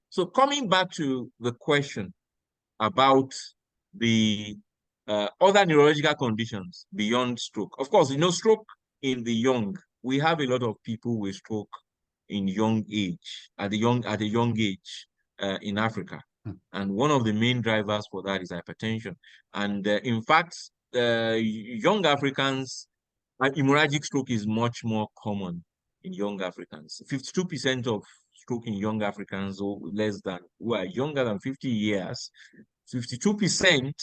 [SPEAKER 2] So coming back to the question about the other neurological conditions beyond stroke. Of course, stroke in the young, we have a lot of people with stroke in young age, at a young age in Africa. And one of the main drivers for that is hypertension. And in fact, young Africans, hemorrhagic stroke is much more common in young Africans. 52% of stroke in young Africans who are younger than 50 years, 52%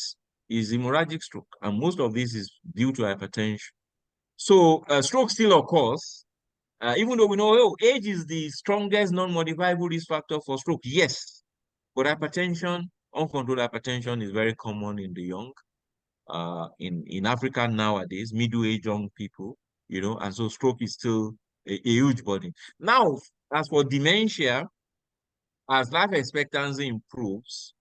[SPEAKER 2] is hemorrhagic stroke. And most of this is due to hypertension. So stroke still occurs, even though we know age is the strongest non-modifiable risk factor for stroke. Yes, but hypertension, uncontrolled hypertension, is very common in the young. in Africa nowadays, middle-aged young people, and so stroke is still a huge burden. Now, as for dementia, as life expectancy improves,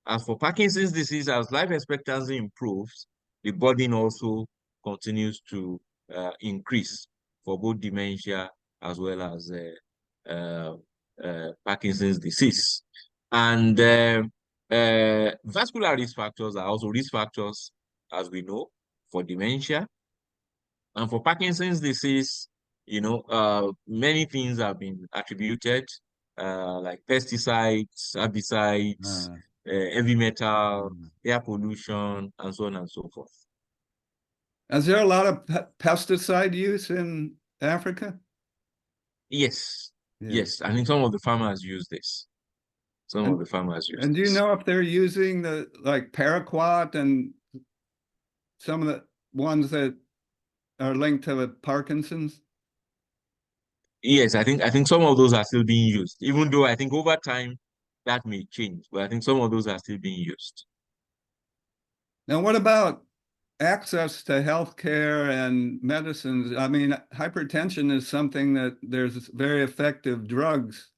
[SPEAKER 2] as for Parkinson's disease, as life expectancy improves, the burden also continues to increase for both dementia as well as Parkinson's disease. And vascular risk factors are also risk factors, as we know, for dementia. And for Parkinson's disease, many things have been attributed, like pesticides, herbicides, heavy metal, air pollution, and so on and so forth.
[SPEAKER 1] Is there a lot of pesticide use in Africa?
[SPEAKER 2] Yes,
[SPEAKER 1] Yeah.
[SPEAKER 2] yes. I think some of the farmers use this. Some of the farmers use
[SPEAKER 1] And do you
[SPEAKER 2] this.
[SPEAKER 1] know if they're using the like paraquat and some of the ones that are linked to the Parkinson's?
[SPEAKER 2] Yes, I think some of those are still being used, even though I think over time that may change, but I think some of those are still being used.
[SPEAKER 1] Now, what about access to healthcare and medicines? I mean, hypertension is something that there's very effective drugs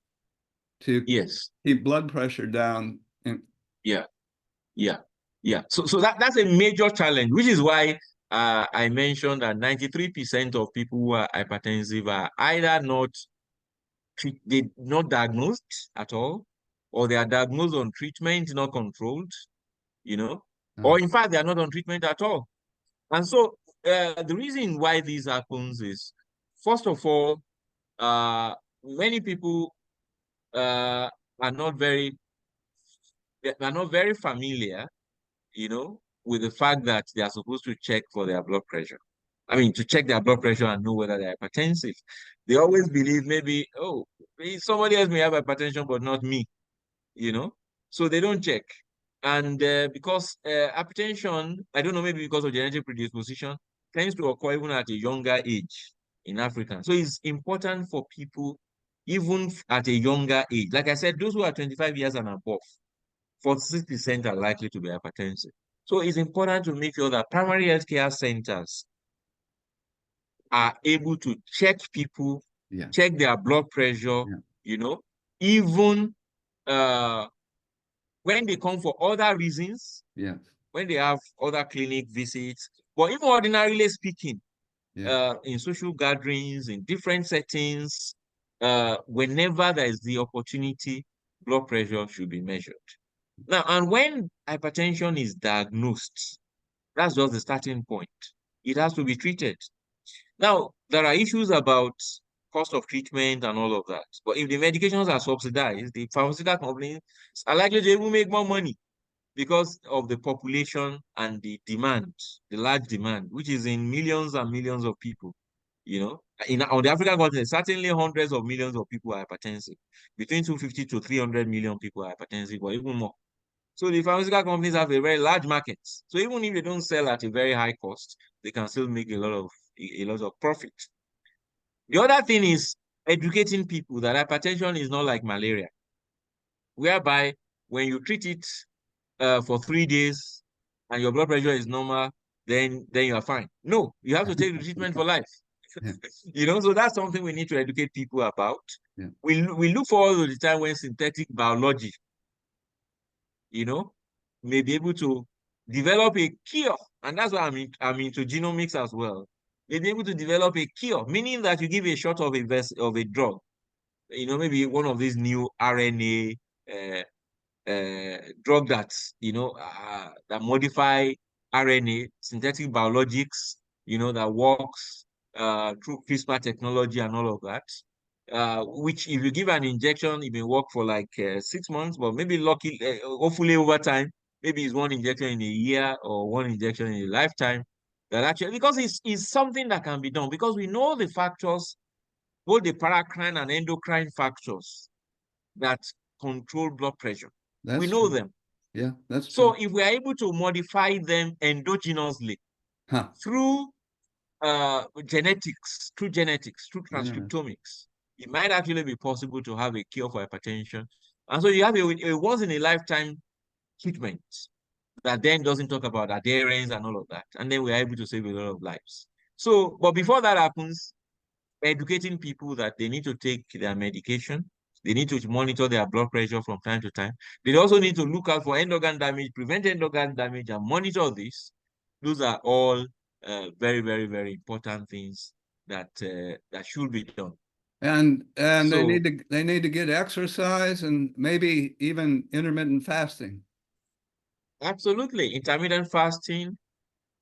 [SPEAKER 1] to
[SPEAKER 2] Yes.
[SPEAKER 1] keep blood pressure down.
[SPEAKER 2] Yeah. Yeah. Yeah. So that's a major challenge, which is why I mentioned that 93% of people who are hypertensive are either not diagnosed at all, or they are diagnosed on treatment, not controlled, or in fact, they are not on treatment at all. And so the reason why this happens is, first of all, many people are not very familiar, with the fact that they are supposed to check for their blood pressure. I mean, to check their blood pressure and know whether they're hypertensive. They always believe maybe, oh, somebody else may have hypertension, but not me, So they don't check. And because hypertension, I don't know, maybe because of genetic predisposition, tends to occur even at a younger age in Africa. So it's important for people, even at a younger age. Like I said, those who are 25 years and above, 46% are likely to be hypertensive. So it's important to make sure that primary healthcare centers are able to check people, check their blood pressure, even when they come for other reasons, when they have other clinic visits, but even ordinarily speaking, in social gatherings, in different settings, whenever there is the opportunity, blood pressure should be measured. Now, and when hypertension is diagnosed, that's just the starting point. It has to be treated. Now, there are issues about cost of treatment and all of that. But if the medications are subsidized, the pharmaceutical companies are likely to even make more money because of the population and the demand, the large demand, which is in millions and millions of people. On the African continent, certainly hundreds of millions of people are hypertensive. Between 250 to 300 million people are hypertensive, or even more. So the pharmaceutical companies have a very large market. So even if they don't sell at a very high cost, they can still make a lot of profit. The other thing is educating people that hypertension is not like malaria, whereby when you treat it for 3 days and your blood pressure is normal, then you are fine. No, you have to take the treatment for life. So that's something we need to educate people about. We look forward to the time when synthetic biology may be able to develop a cure. And that's why I'm into genomics as well. May be able to develop a cure, meaning that you give a shot of a drug, maybe one of these new RNA drug that modify RNA, synthetic biologics, that works through CRISPR technology and all of that. Which if you give an injection, it may work for like 6 months, but maybe hopefully over time, maybe it's one injection in a year or one injection in a lifetime. That actually, because it's something that can be done, because we know the factors, both the paracrine and endocrine factors that control blood pressure. We know them.
[SPEAKER 1] Yeah, that's
[SPEAKER 2] so
[SPEAKER 1] true.
[SPEAKER 2] If we are able to modify them endogenously through genetics, through transcriptomics, it might actually be possible to have a cure for hypertension. And so you have a once in a lifetime treatment that then doesn't talk about adherence and all of that. And then we're able to save a lot of lives. So, but before that happens, educating people that they need to take their medication, they need to monitor their blood pressure from time to time. They also need to look out for end organ damage, prevent end organ damage, and monitor this. Those are all very, very, very important things that that should be done.
[SPEAKER 1] And
[SPEAKER 2] So
[SPEAKER 1] they need to get exercise and maybe even intermittent fasting.
[SPEAKER 2] absolutely, intermittent fasting,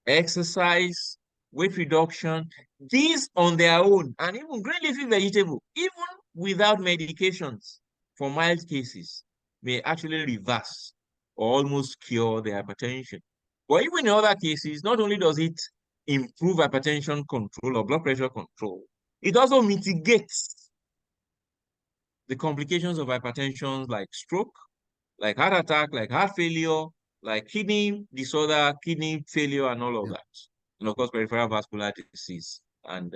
[SPEAKER 2] exercise, weight reduction, these on their own, and even green leafy vegetable, even without medications for mild cases, may actually reverse or almost cure the hypertension. But even in other cases, not only does it improve hypertension control or blood pressure control, it also mitigates the complications of hypertension like stroke, like heart attack, like heart failure, like kidney disorder, kidney failure, and all of
[SPEAKER 1] Yeah.
[SPEAKER 2] that. And of course, peripheral vascular disease and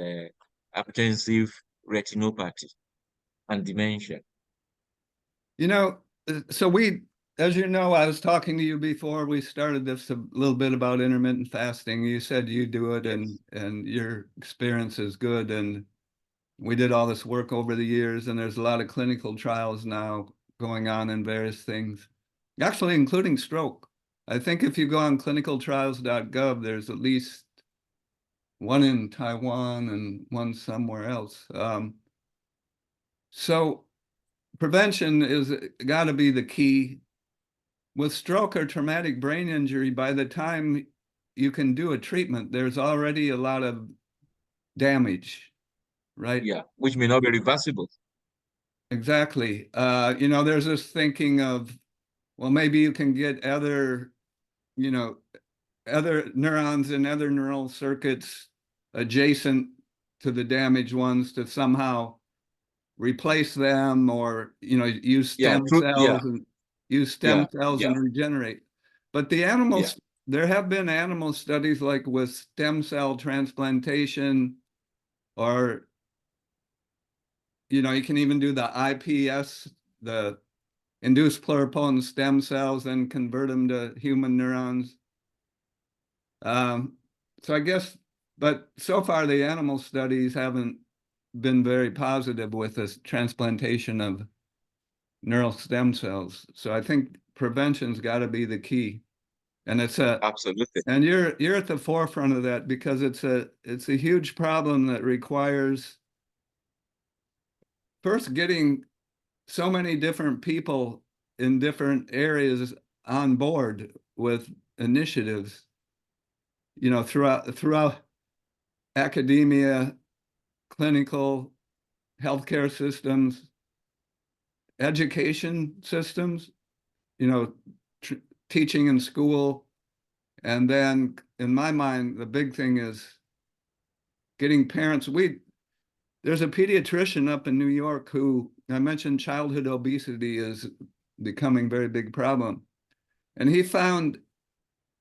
[SPEAKER 2] hypertensive retinopathy and dementia.
[SPEAKER 1] You know, so as you know, I was talking to you before we started this a little bit about intermittent fasting. You said you do it
[SPEAKER 2] Yes.
[SPEAKER 1] and your experience is good. And we did all this work over the years, and there's a lot of clinical trials now going on in various things, actually including stroke. I think if you go on clinicaltrials.gov, there's at least one in Taiwan and one somewhere else. So prevention is got to be the key. With stroke or traumatic brain injury, by the time you can do a treatment, there's already a lot of damage, right?
[SPEAKER 2] Yeah, which may not be reversible.
[SPEAKER 1] Exactly. There's this thinking of, well, maybe you can get other, you know, other neurons and other neural circuits adjacent to the damaged ones to somehow replace them, or use
[SPEAKER 2] Yeah,
[SPEAKER 1] stem
[SPEAKER 2] true. Yeah,
[SPEAKER 1] cells and
[SPEAKER 2] yeah, yeah,
[SPEAKER 1] regenerate. But
[SPEAKER 2] yeah,
[SPEAKER 1] there have been animal studies like with stem cell transplantation, or you can even do the IPS, the induced pluripotent stem cells, and convert them to human neurons. So I guess, but so far the animal studies haven't been very positive with this transplantation of neural stem cells. So I think prevention's got to be the key. And
[SPEAKER 2] absolutely.
[SPEAKER 1] and you're at the forefront of that, because it's a huge problem that requires first getting so many different people in different areas on board with initiatives, throughout academia, clinical, healthcare systems, education systems, you know, tr teaching in school. And then in my mind, the big thing is getting parents. There's a pediatrician up in New York who I mentioned childhood obesity is becoming a very big problem. And he found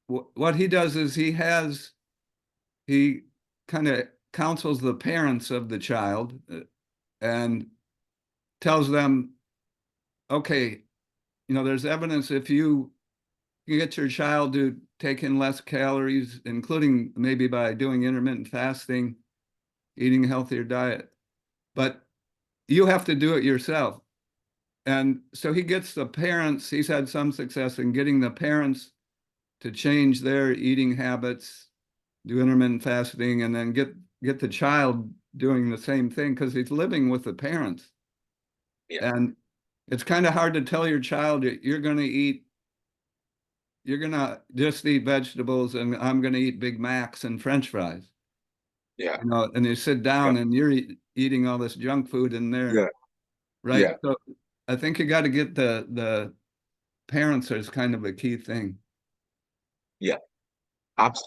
[SPEAKER 1] what he does is he kind of counsels the parents of the child, and tells them, okay, there's evidence if you get your child to take in less calories, including maybe by doing intermittent fasting, eating a healthier diet, but you have to do it yourself. And so he gets the parents, he's had some success in getting the parents to change their eating habits, do intermittent fasting, and then get the child doing the same thing, because he's living with the parents.
[SPEAKER 2] Yeah,
[SPEAKER 1] And it's kind of hard to tell your child that you're going to just eat vegetables and I'm going to eat Big Macs and French fries.
[SPEAKER 2] yeah,
[SPEAKER 1] And you sit
[SPEAKER 2] yeah,
[SPEAKER 1] down and you're eating all this junk food in there,
[SPEAKER 2] yeah,
[SPEAKER 1] right?
[SPEAKER 2] yeah,
[SPEAKER 1] So I think you got to get the parents as kind of a key thing.
[SPEAKER 2] yeah.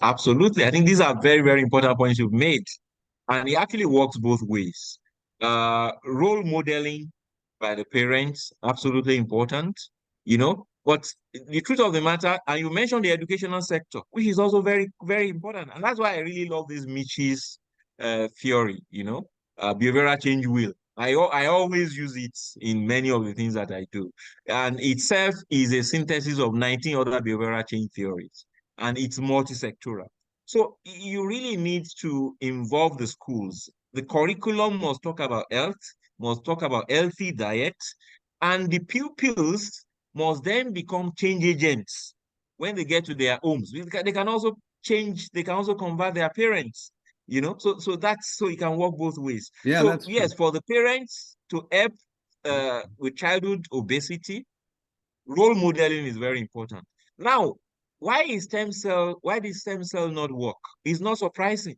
[SPEAKER 2] Absolutely. I think these are very, very important points you've made. And it actually works both ways. Role modeling by the parents, absolutely important, But the truth of the matter, and you mentioned the educational sector, which is also very, very important. And that's why I really love this Michi's theory, behavioral change wheel. I always use it in many of the things that I do. And itself is a synthesis of 19 other behavioral change theories, and it's multi-sectoral. So you really need to involve the schools. The curriculum must talk about health, must talk about healthy diet, and the pupils must then become change agents when they get to their homes. They can also change, they can also convert their parents, so that's, so it can work both ways.
[SPEAKER 1] Yeah,
[SPEAKER 2] So
[SPEAKER 1] that's true.
[SPEAKER 2] yes, for the parents to help with childhood obesity, role modeling is very important. Now, why did stem cell not work? It's not surprising,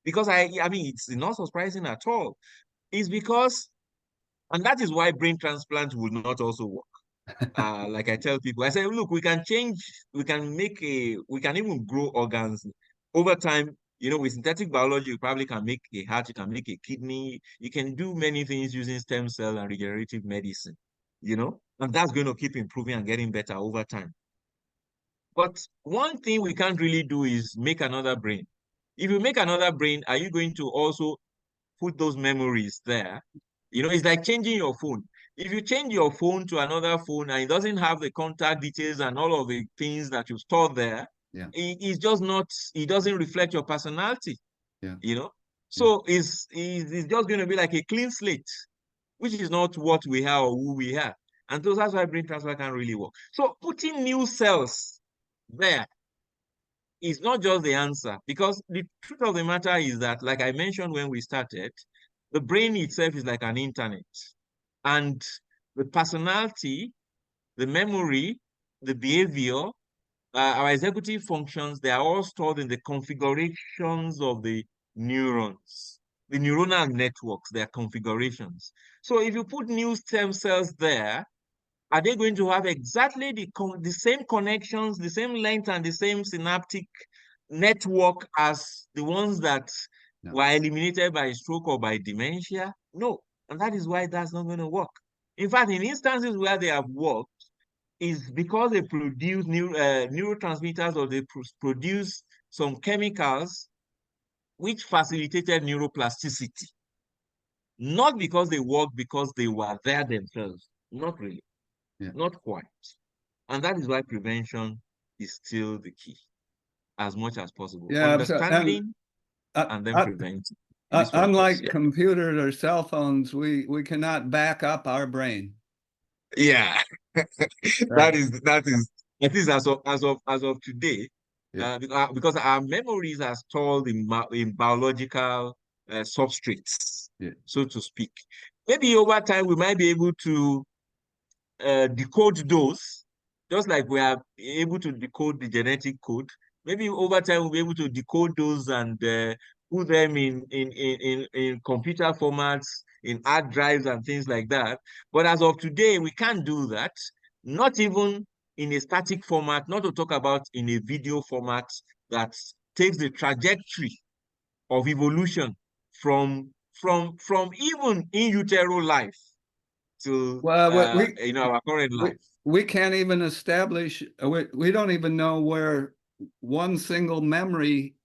[SPEAKER 2] because I mean, it's not surprising at all. It's because, and that is why brain transplant would not also work. Like I tell people, I say, look, we can change, we can even grow organs over time. With synthetic biology, you probably can make a heart, you can make a kidney, you can do many things using stem cell and regenerative medicine, and that's going to keep improving and getting better over time. But one thing we can't really do is make another brain. If you make another brain, are you going to also put those memories there? It's like changing your phone. If you change your phone to another phone and it doesn't have the contact details and all of the things that you stored there,
[SPEAKER 1] Yeah,
[SPEAKER 2] it's just not, it doesn't reflect your personality,
[SPEAKER 1] yeah,
[SPEAKER 2] you know?
[SPEAKER 1] yeah.
[SPEAKER 2] So it's just going to be like a clean slate, which is not what we have or who we are. And so that's why brain transfer can really work. So putting new cells there is not just the answer, because the truth of the matter is that, like I mentioned when we started, the brain itself is like an internet. And the personality, the memory, the behavior, our executive functions, they are all stored in the configurations of the neurons, the neuronal networks, their configurations. So if you put new stem cells there, are they going to have exactly the same connections, the same length, and the same synaptic network as the ones that
[SPEAKER 1] No.
[SPEAKER 2] were eliminated by stroke or by dementia? No. And that is why that's not going to work. In fact, in instances where they have worked, is because they produce neurotransmitters, or they produce some chemicals which facilitated neuroplasticity. Not because they worked because they were there themselves. Not really.
[SPEAKER 1] Yeah.
[SPEAKER 2] Not quite. And that is why prevention is still the key, as much as possible.
[SPEAKER 1] Yeah. And
[SPEAKER 2] Understanding and then preventing, at least for us.
[SPEAKER 1] unlike
[SPEAKER 2] Yeah.
[SPEAKER 1] computers or cell phones, we cannot back up our brain.
[SPEAKER 2] Yeah.
[SPEAKER 1] Right.
[SPEAKER 2] That is at least as of today,
[SPEAKER 1] Yeah.
[SPEAKER 2] because our memories are stored in biological substrates,
[SPEAKER 1] Yeah.
[SPEAKER 2] so to speak. Maybe over time we might be able to decode those, just like we are able to decode the genetic code. Maybe over time we'll be able to decode those and put them in computer formats, in hard drives and things like that. But as of today, we can't do that. Not even in a static format, not to talk about in a video format that takes the trajectory of evolution from even in utero life to
[SPEAKER 1] Well,
[SPEAKER 2] our current
[SPEAKER 1] we
[SPEAKER 2] life.
[SPEAKER 1] we can't even establish. We don't even know where one single memory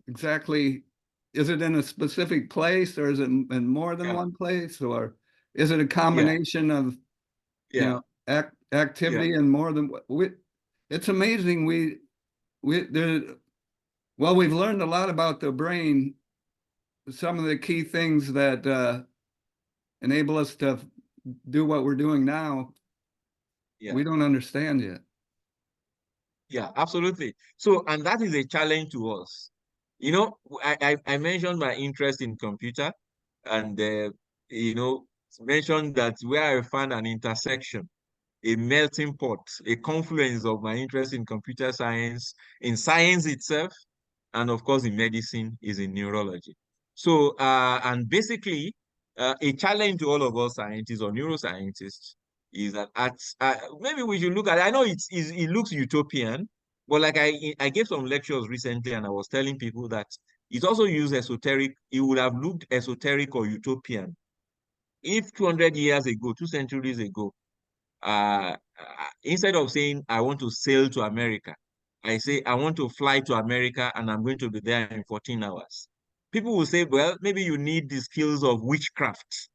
[SPEAKER 1] exactly, is it in a specific place, or is it in more than
[SPEAKER 2] Yeah,
[SPEAKER 1] one place, or is it a
[SPEAKER 2] yeah,
[SPEAKER 1] combination of
[SPEAKER 2] yeah, yeah,
[SPEAKER 1] activity and more than we? It's amazing. We there. Well, we've learned a lot about the brain. Some of the key things that enable us to do what we're doing now,
[SPEAKER 2] yeah,
[SPEAKER 1] we don't understand yet.
[SPEAKER 2] yeah, absolutely. So, and that is a challenge to us. I mentioned my interest in computer, and you know, mentioned that where I found an intersection, a melting pot, a confluence of my interest in computer science, in science itself, and of course in medicine, is in neurology. So, and basically, a challenge to all of us scientists or neuroscientists is that maybe we should look at, I know it looks utopian, but like I gave some lectures recently and I was telling people that it also used esoteric, it would have looked esoteric or utopian if 200 years ago, 2 centuries ago, instead of saying I want to sail to America, I say I want to fly to America and I'm going to be there in 14 hours. People will say, well, maybe you need the skills of witchcraft,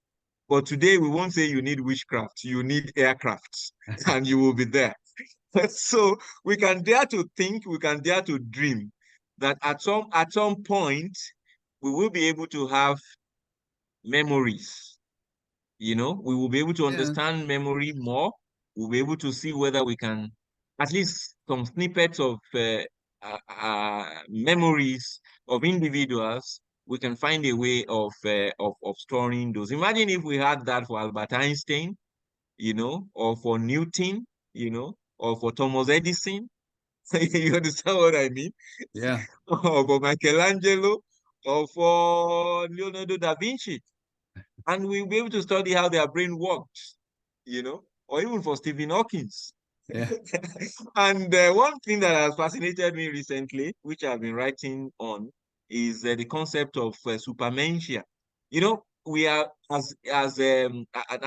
[SPEAKER 2] But today we won't say you need witchcraft, you need aircraft, and you will be there. So we can dare to think, we can dare to dream that at some point we will be able to have memories. You know, we will be able to
[SPEAKER 1] Yeah,
[SPEAKER 2] understand memory more. We'll be able to see whether we can at least some snippets of memories of individuals. We can find a way of storing those. Imagine if we had that for Albert Einstein, you know, or for Newton, you know, or for Thomas Edison. You understand what I mean?
[SPEAKER 1] yeah,
[SPEAKER 2] Or for Michelangelo, or for Leonardo da Vinci. And we'll be able to study how their brain works, you know, or even for Stephen Hawkins.
[SPEAKER 1] yeah,
[SPEAKER 2] And one thing that has fascinated me recently, which I've been writing on, is the concept of supermentia. You know, we are and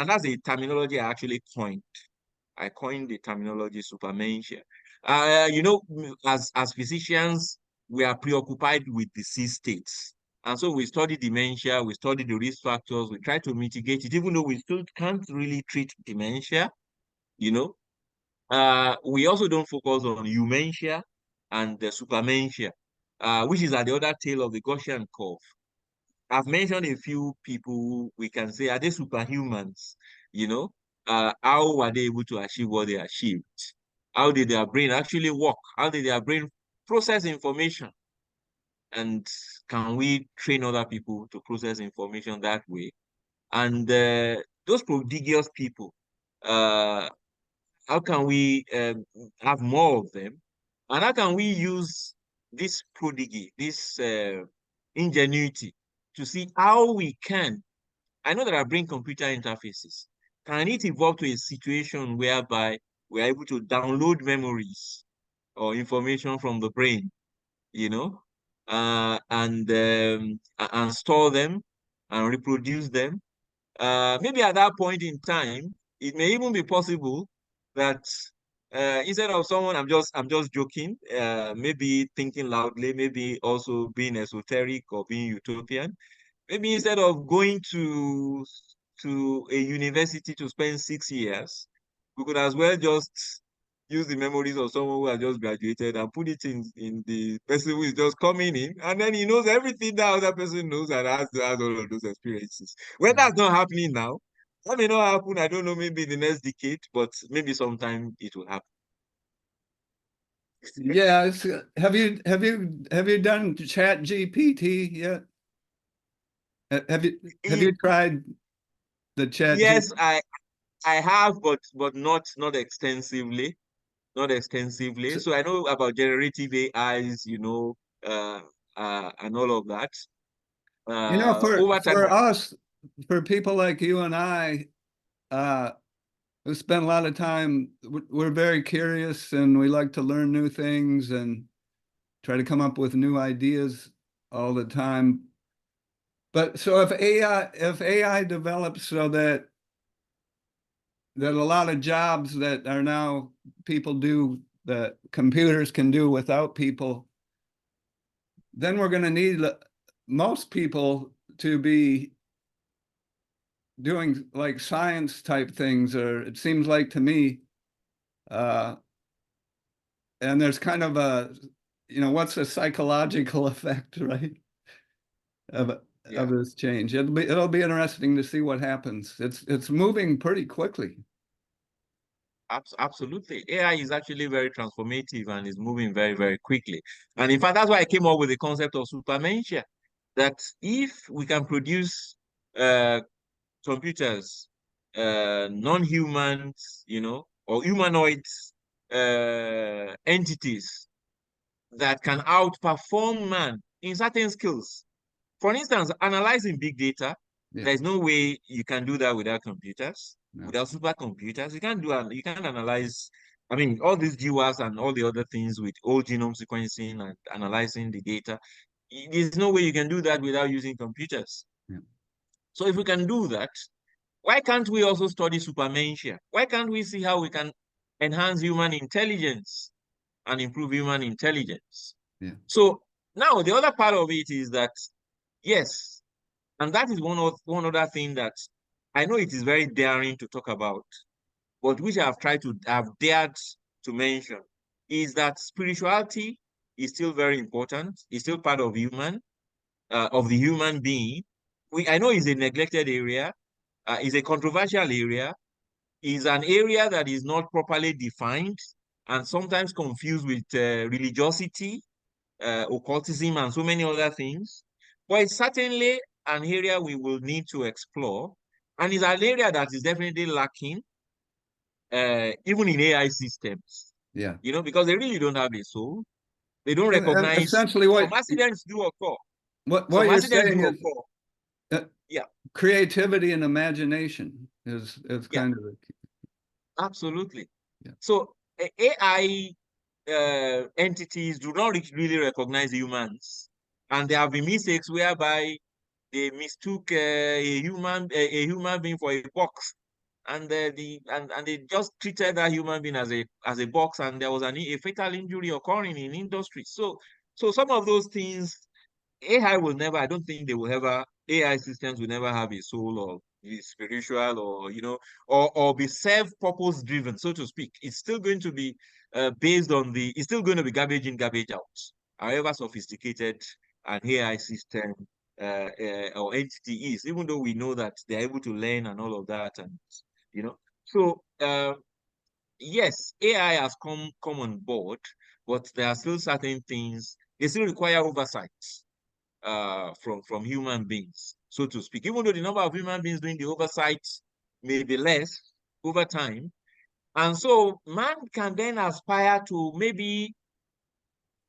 [SPEAKER 2] that's a terminology I actually coined. I coined the terminology supermentia. You know, as physicians, we are preoccupied with disease states. And so we study dementia, we study the risk factors, we try to mitigate it, even though we still can't really treat dementia, you know. We also don't focus on eumentia and the supermentia, which is at the other tail of the Gaussian curve. I've mentioned a few people we can say, are they superhumans? You know, how were they able to achieve what they achieved? How did their brain actually work? How did their brain process information? And can we train other people to process information that way? And those prodigious people, uh, how can we have more of them? And how can we use this prodigy, this ingenuity to see how we can? I know there are brain-computer interfaces. Can it evolve to a situation whereby we're able to download memories or information from the brain, you know, and store them and reproduce them? Maybe at that point in time, it may even be possible that instead of someone, I'm just joking, maybe thinking loudly, maybe also being esoteric or being utopian. Maybe instead of going to a university to spend 6 years, we could as well just use the memories of someone who has just graduated and put it in the person who is just coming in, and then he knows everything that other person knows and has all of those experiences. Well,
[SPEAKER 1] yeah.
[SPEAKER 2] that's not happening now. That may not happen, I don't know, maybe in the next decade, but maybe sometime it will happen.
[SPEAKER 1] Yeah, have you done Chat GPT yet? Have you tried the Chat
[SPEAKER 2] Yes,
[SPEAKER 1] GPT?
[SPEAKER 2] I have, but not extensively. Not extensively. So I know about generative AIs, you know, and all of that.
[SPEAKER 1] You know,
[SPEAKER 2] Over time,
[SPEAKER 1] for us, for people like you and I, uh, who spend a lot of time, we're very curious and we like to learn new things and try to come up with new ideas all the time. But so if AI develops so that a lot of jobs that are now people do that computers can do without people, then we're going to need most people to be doing like science type things, or it seems like to me. Uh, and there's kind of what's the psychological effect, right? Of
[SPEAKER 2] yeah,
[SPEAKER 1] this change. It'll be interesting to see what happens. It's moving pretty quickly.
[SPEAKER 2] absolutely. AI is actually very transformative and is moving very, very quickly. And in fact, that's why I came up with the concept of supermentia, that if we can produce uh, computers, non-humans, you know, or humanoid entities that can outperform man in certain skills. For instance, analyzing big data,
[SPEAKER 1] Yeah,
[SPEAKER 2] there's no way you can do that without computers,
[SPEAKER 1] no,
[SPEAKER 2] without supercomputers. You can't analyze, I mean, all these GWAS and all the other things with whole genome sequencing and analyzing the data. There's no way you can do that without using computers.
[SPEAKER 1] yeah,
[SPEAKER 2] So if we can do that, why can't we also study supermentia? Why can't we see how we can enhance human intelligence and improve human intelligence?
[SPEAKER 1] yeah,
[SPEAKER 2] So now the other part of it is that, yes, and that is one other thing that I know it is very daring to talk about, but which I've dared to mention, is that spirituality is still very important. It's still part of the human being. I know it's a neglected area, it's a controversial area, is an area that is not properly defined and sometimes confused with religiosity, occultism, and so many other things. But it's certainly an area we will need to explore. And it's an area that is definitely lacking, even in AI systems,
[SPEAKER 1] Yeah.
[SPEAKER 2] because they really don't have a soul. They don't
[SPEAKER 1] And
[SPEAKER 2] recognize
[SPEAKER 1] essentially
[SPEAKER 2] some accidents do occur.
[SPEAKER 1] what
[SPEAKER 2] Some
[SPEAKER 1] you're
[SPEAKER 2] accidents
[SPEAKER 1] saying
[SPEAKER 2] do
[SPEAKER 1] is
[SPEAKER 2] occur.
[SPEAKER 1] uh,
[SPEAKER 2] Yeah,
[SPEAKER 1] creativity and imagination is
[SPEAKER 2] yeah,
[SPEAKER 1] kind of the
[SPEAKER 2] absolutely.
[SPEAKER 1] yeah.
[SPEAKER 2] So AI entities do not really recognize humans, and there have been mistakes whereby they mistook a human being for a box, and and they just treated that human being as a box, and there was a fatal injury occurring in industry. So some of those things AI will never, I don't think they will ever, AI systems will never have a soul or be spiritual or, or be self-purpose driven, so to speak. It's still going to be it's still going to be garbage in, garbage out. However sophisticated an AI system or entity is, even though we know that they're able to learn and all of that. And, you know, so yes, AI has come on board, but there are still certain things, they still require oversight from human beings, so to speak. Even though the number of human beings doing the oversight may be less over time, and so man can then aspire to maybe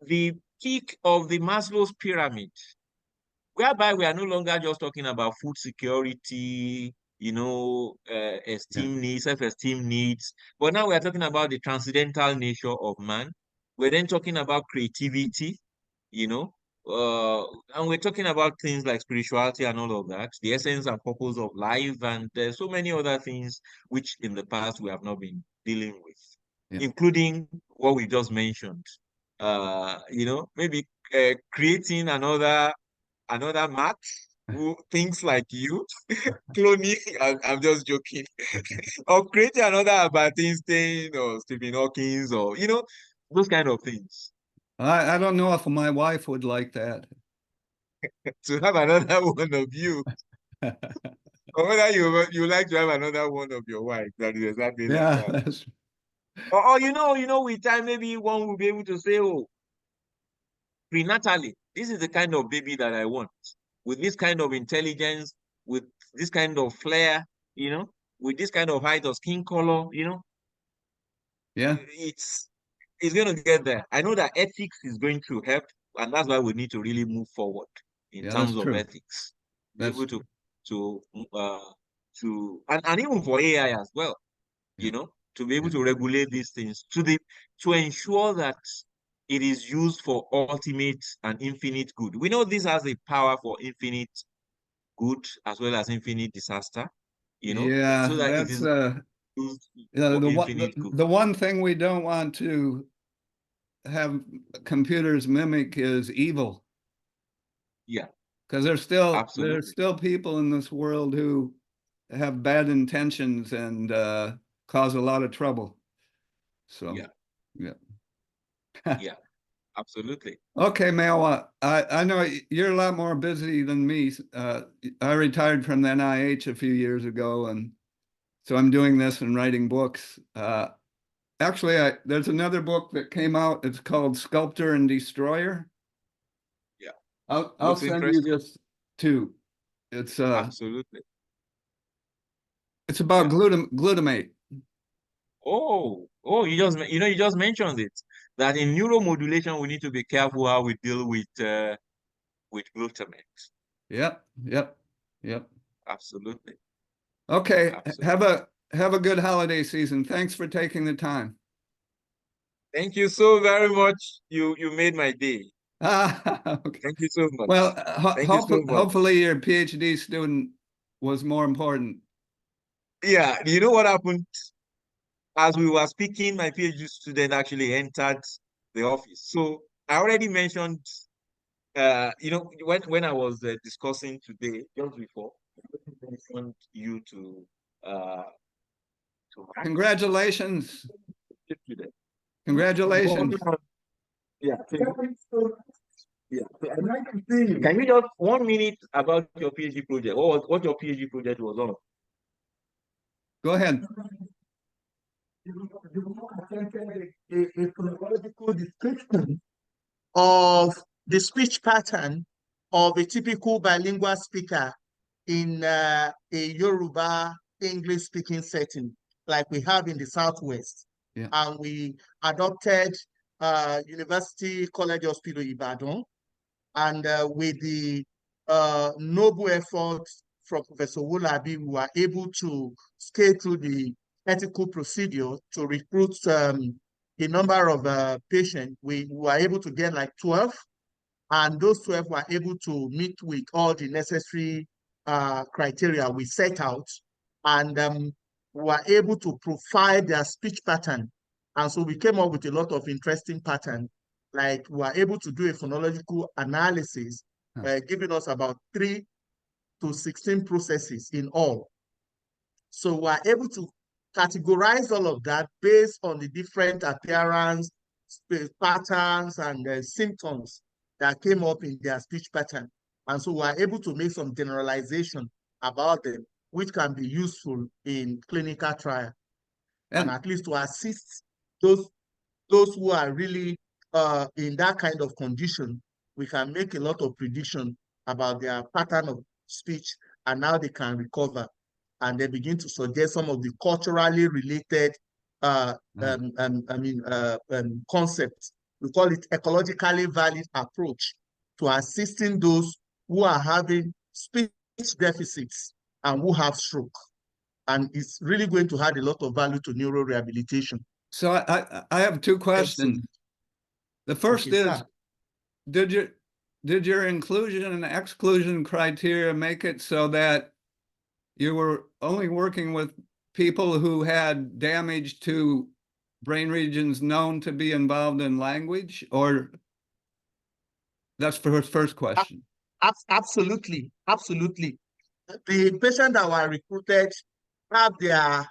[SPEAKER 2] the peak of the Maslow's pyramid, whereby we are no longer just talking about food security,
[SPEAKER 1] Yeah.
[SPEAKER 2] esteem needs, self-esteem needs, but now we are talking about the transcendental nature of man. We're then talking about creativity, you know, uh, and we're talking about things like spirituality and all of that, the essence and purpose of life, and there's so many other things which in the past we have not been dealing with,
[SPEAKER 1] Yeah.
[SPEAKER 2] including what we just mentioned. Maybe creating another Matt who thinks like you, cloning. I'm just joking, or creating another Albert Einstein or Stephen Hawking, or those kind of things.
[SPEAKER 1] I don't know if my wife would like that.
[SPEAKER 2] To have another one of you, or whether you like to have another one of your wife that is exactly like
[SPEAKER 1] Yeah,
[SPEAKER 2] that.
[SPEAKER 1] that's
[SPEAKER 2] Or with time, maybe one will be able to say, oh, prenatally, this is the kind of baby that I want, with this kind of intelligence, with this kind of flair, with this kind of height or skin color,
[SPEAKER 1] yeah,
[SPEAKER 2] it's going to get there. I know that ethics is going to help, and that's why we need to really move forward in
[SPEAKER 1] yeah, that's
[SPEAKER 2] terms of
[SPEAKER 1] true.
[SPEAKER 2] ethics. Be
[SPEAKER 1] That's
[SPEAKER 2] able
[SPEAKER 1] true.
[SPEAKER 2] to uh and even for AI as well,
[SPEAKER 1] Yeah,
[SPEAKER 2] to be able
[SPEAKER 1] yeah,
[SPEAKER 2] to regulate these things to ensure that it is used for ultimate and infinite good. We know this has a power for infinite good as well as infinite disaster,
[SPEAKER 1] yeah.
[SPEAKER 2] so that it
[SPEAKER 1] That's
[SPEAKER 2] is used for
[SPEAKER 1] the one
[SPEAKER 2] infinite good.
[SPEAKER 1] the one thing we don't want to have computers mimic is evil,
[SPEAKER 2] Yeah,
[SPEAKER 1] because there's
[SPEAKER 2] absolutely.
[SPEAKER 1] still people in this world who have bad intentions and cause a lot of trouble. So,
[SPEAKER 2] Yeah,
[SPEAKER 1] yeah.
[SPEAKER 2] yeah, absolutely.
[SPEAKER 1] Okay, Mayowa, I know you're a lot more busy than me. I retired from the NIH a few years ago, and so I'm doing this and writing books. Actually, there's another book that came out. It's called Sculptor and Destroyer.
[SPEAKER 2] Yeah,
[SPEAKER 1] I'll
[SPEAKER 2] looks
[SPEAKER 1] send you
[SPEAKER 2] interesting.
[SPEAKER 1] this too. It's uh
[SPEAKER 2] Absolutely.
[SPEAKER 1] it's about
[SPEAKER 2] Yeah.
[SPEAKER 1] glutamate.
[SPEAKER 2] Oh, you just mentioned it, that in neuromodulation we need to be careful how we deal with glutamate.
[SPEAKER 1] Yep, yep, yep.
[SPEAKER 2] Absolutely.
[SPEAKER 1] Okay,
[SPEAKER 2] Absolutely.
[SPEAKER 1] have a good holiday season. Thanks for taking the time.
[SPEAKER 2] Thank you so very much. You made my day.
[SPEAKER 1] Okay.
[SPEAKER 2] Thank you so
[SPEAKER 1] Well,
[SPEAKER 2] much. Thank you so much.
[SPEAKER 1] hopefully your PhD student was more important.
[SPEAKER 2] Yeah, you know what happened? As we were speaking, my PhD student actually entered the office. So I already mentioned, when I was discussing today, just before. want you to
[SPEAKER 1] Congratulations.
[SPEAKER 2] to them.
[SPEAKER 1] Congratulations.
[SPEAKER 2] Yeah. Yeah. Can you just 1 minute about your PhD project? What your PhD project was on?
[SPEAKER 1] Go ahead.
[SPEAKER 3] A chronological description of the speech pattern of a typical bilingual speaker in a Yoruba English speaking setting, like we have in the Southwest.
[SPEAKER 1] Yeah.
[SPEAKER 3] And we adopted University College Hospital Ibadan, and with the noble effort from Professor Owolabi, we were able to scale through the ethical procedure to recruit a number of patients. We were able to get like 12, and those 12 were able to meet with all the necessary criteria we set out, and were able to profile their speech pattern. And so we came up with a lot of interesting patterns, like we were able to do a phonological analysis, giving us about 3 to 16 processes in all. So we're able to categorize all of that based on the different appearance, patterns, and symptoms that came up in their speech pattern. And so we're able to make some generalization about them, which can be useful in clinical trial, and at least to assist those who are really in that kind of condition. We can make a lot of prediction about their pattern of speech and how they can recover. And they begin to suggest some of the culturally related concepts. We call it ecologically valid approach to assisting those who are having speech deficits and who have stroke. And it's really going to add a lot of value to neuro rehabilitation.
[SPEAKER 1] So I have 2 questions.
[SPEAKER 3] Excellent.
[SPEAKER 1] The first
[SPEAKER 3] Okay,
[SPEAKER 1] is,
[SPEAKER 3] sir.
[SPEAKER 1] did your inclusion and exclusion criteria make it so that you were only working with people who had damage to brain regions known to be involved in language? Or that's for his first question.
[SPEAKER 3] Absolutely. Absolutely. The patients that were recruited have their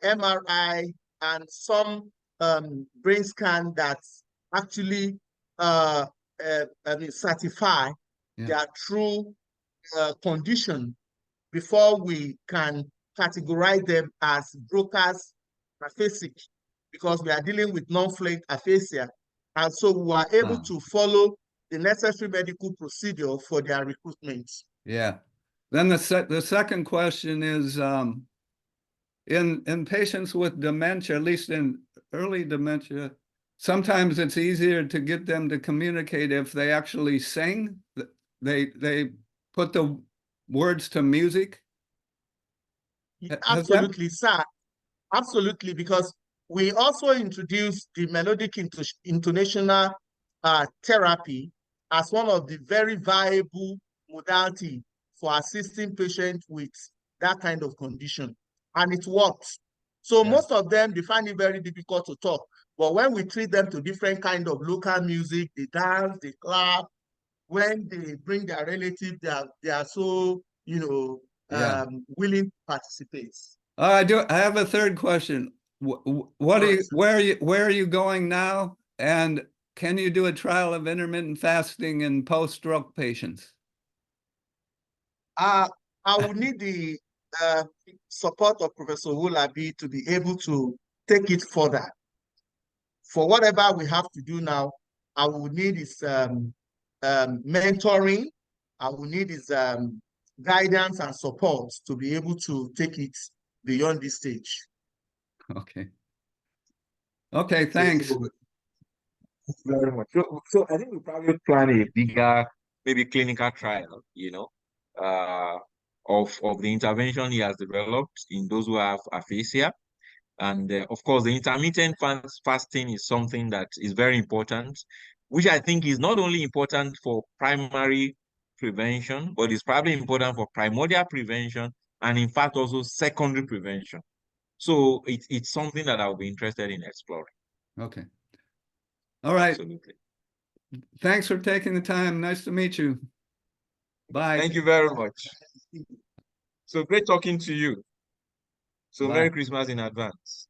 [SPEAKER 3] MRI and some brain scan that actually certify their true condition before we can categorize them as Broca's aphasic, because we are dealing with non-fluent aphasia. And so we are able to follow the necessary medical procedure for their recruitment.
[SPEAKER 1] Yeah. Then the second question is, in patients with dementia, at least in early dementia, sometimes it's easier to get them to communicate if they actually sing. They put the words to music.
[SPEAKER 3] Absolutely, sir. Absolutely, because we also introduced the melodic intonational therapy as one of the very viable modality for assisting patients with that kind of condition. And it works. So most of them, they find it very difficult to talk. But when we treat them to different kind of local music, they dance, they clap. When they bring their relatives, they are so, willing to participate.
[SPEAKER 1] I have a third question. Where are you going now? And can you do a trial of intermittent fasting in post-stroke patients?
[SPEAKER 3] I will need the support of Professor Owolabi to be able to take it further. For whatever we have to do now, I will need his mentoring. I will need his guidance and support to be able to take it beyond this stage.
[SPEAKER 1] Okay. Okay, thanks.
[SPEAKER 2] Very much. So I think we probably plan a bigger, maybe clinical trial, of the intervention he has developed in those who have aphasia. And of course, the intermittent fasting is something that is very important, which I think is not only important for primary prevention, but it's probably important for primordial prevention and in fact also secondary prevention. So it's something that I'll be interested in exploring.
[SPEAKER 1] Okay. All right.
[SPEAKER 2] Absolutely.
[SPEAKER 1] Thanks for taking the time. Nice to meet you. Bye.
[SPEAKER 2] Thank you very much. So great talking to you. So
[SPEAKER 1] Bye.
[SPEAKER 2] Merry Christmas in advance.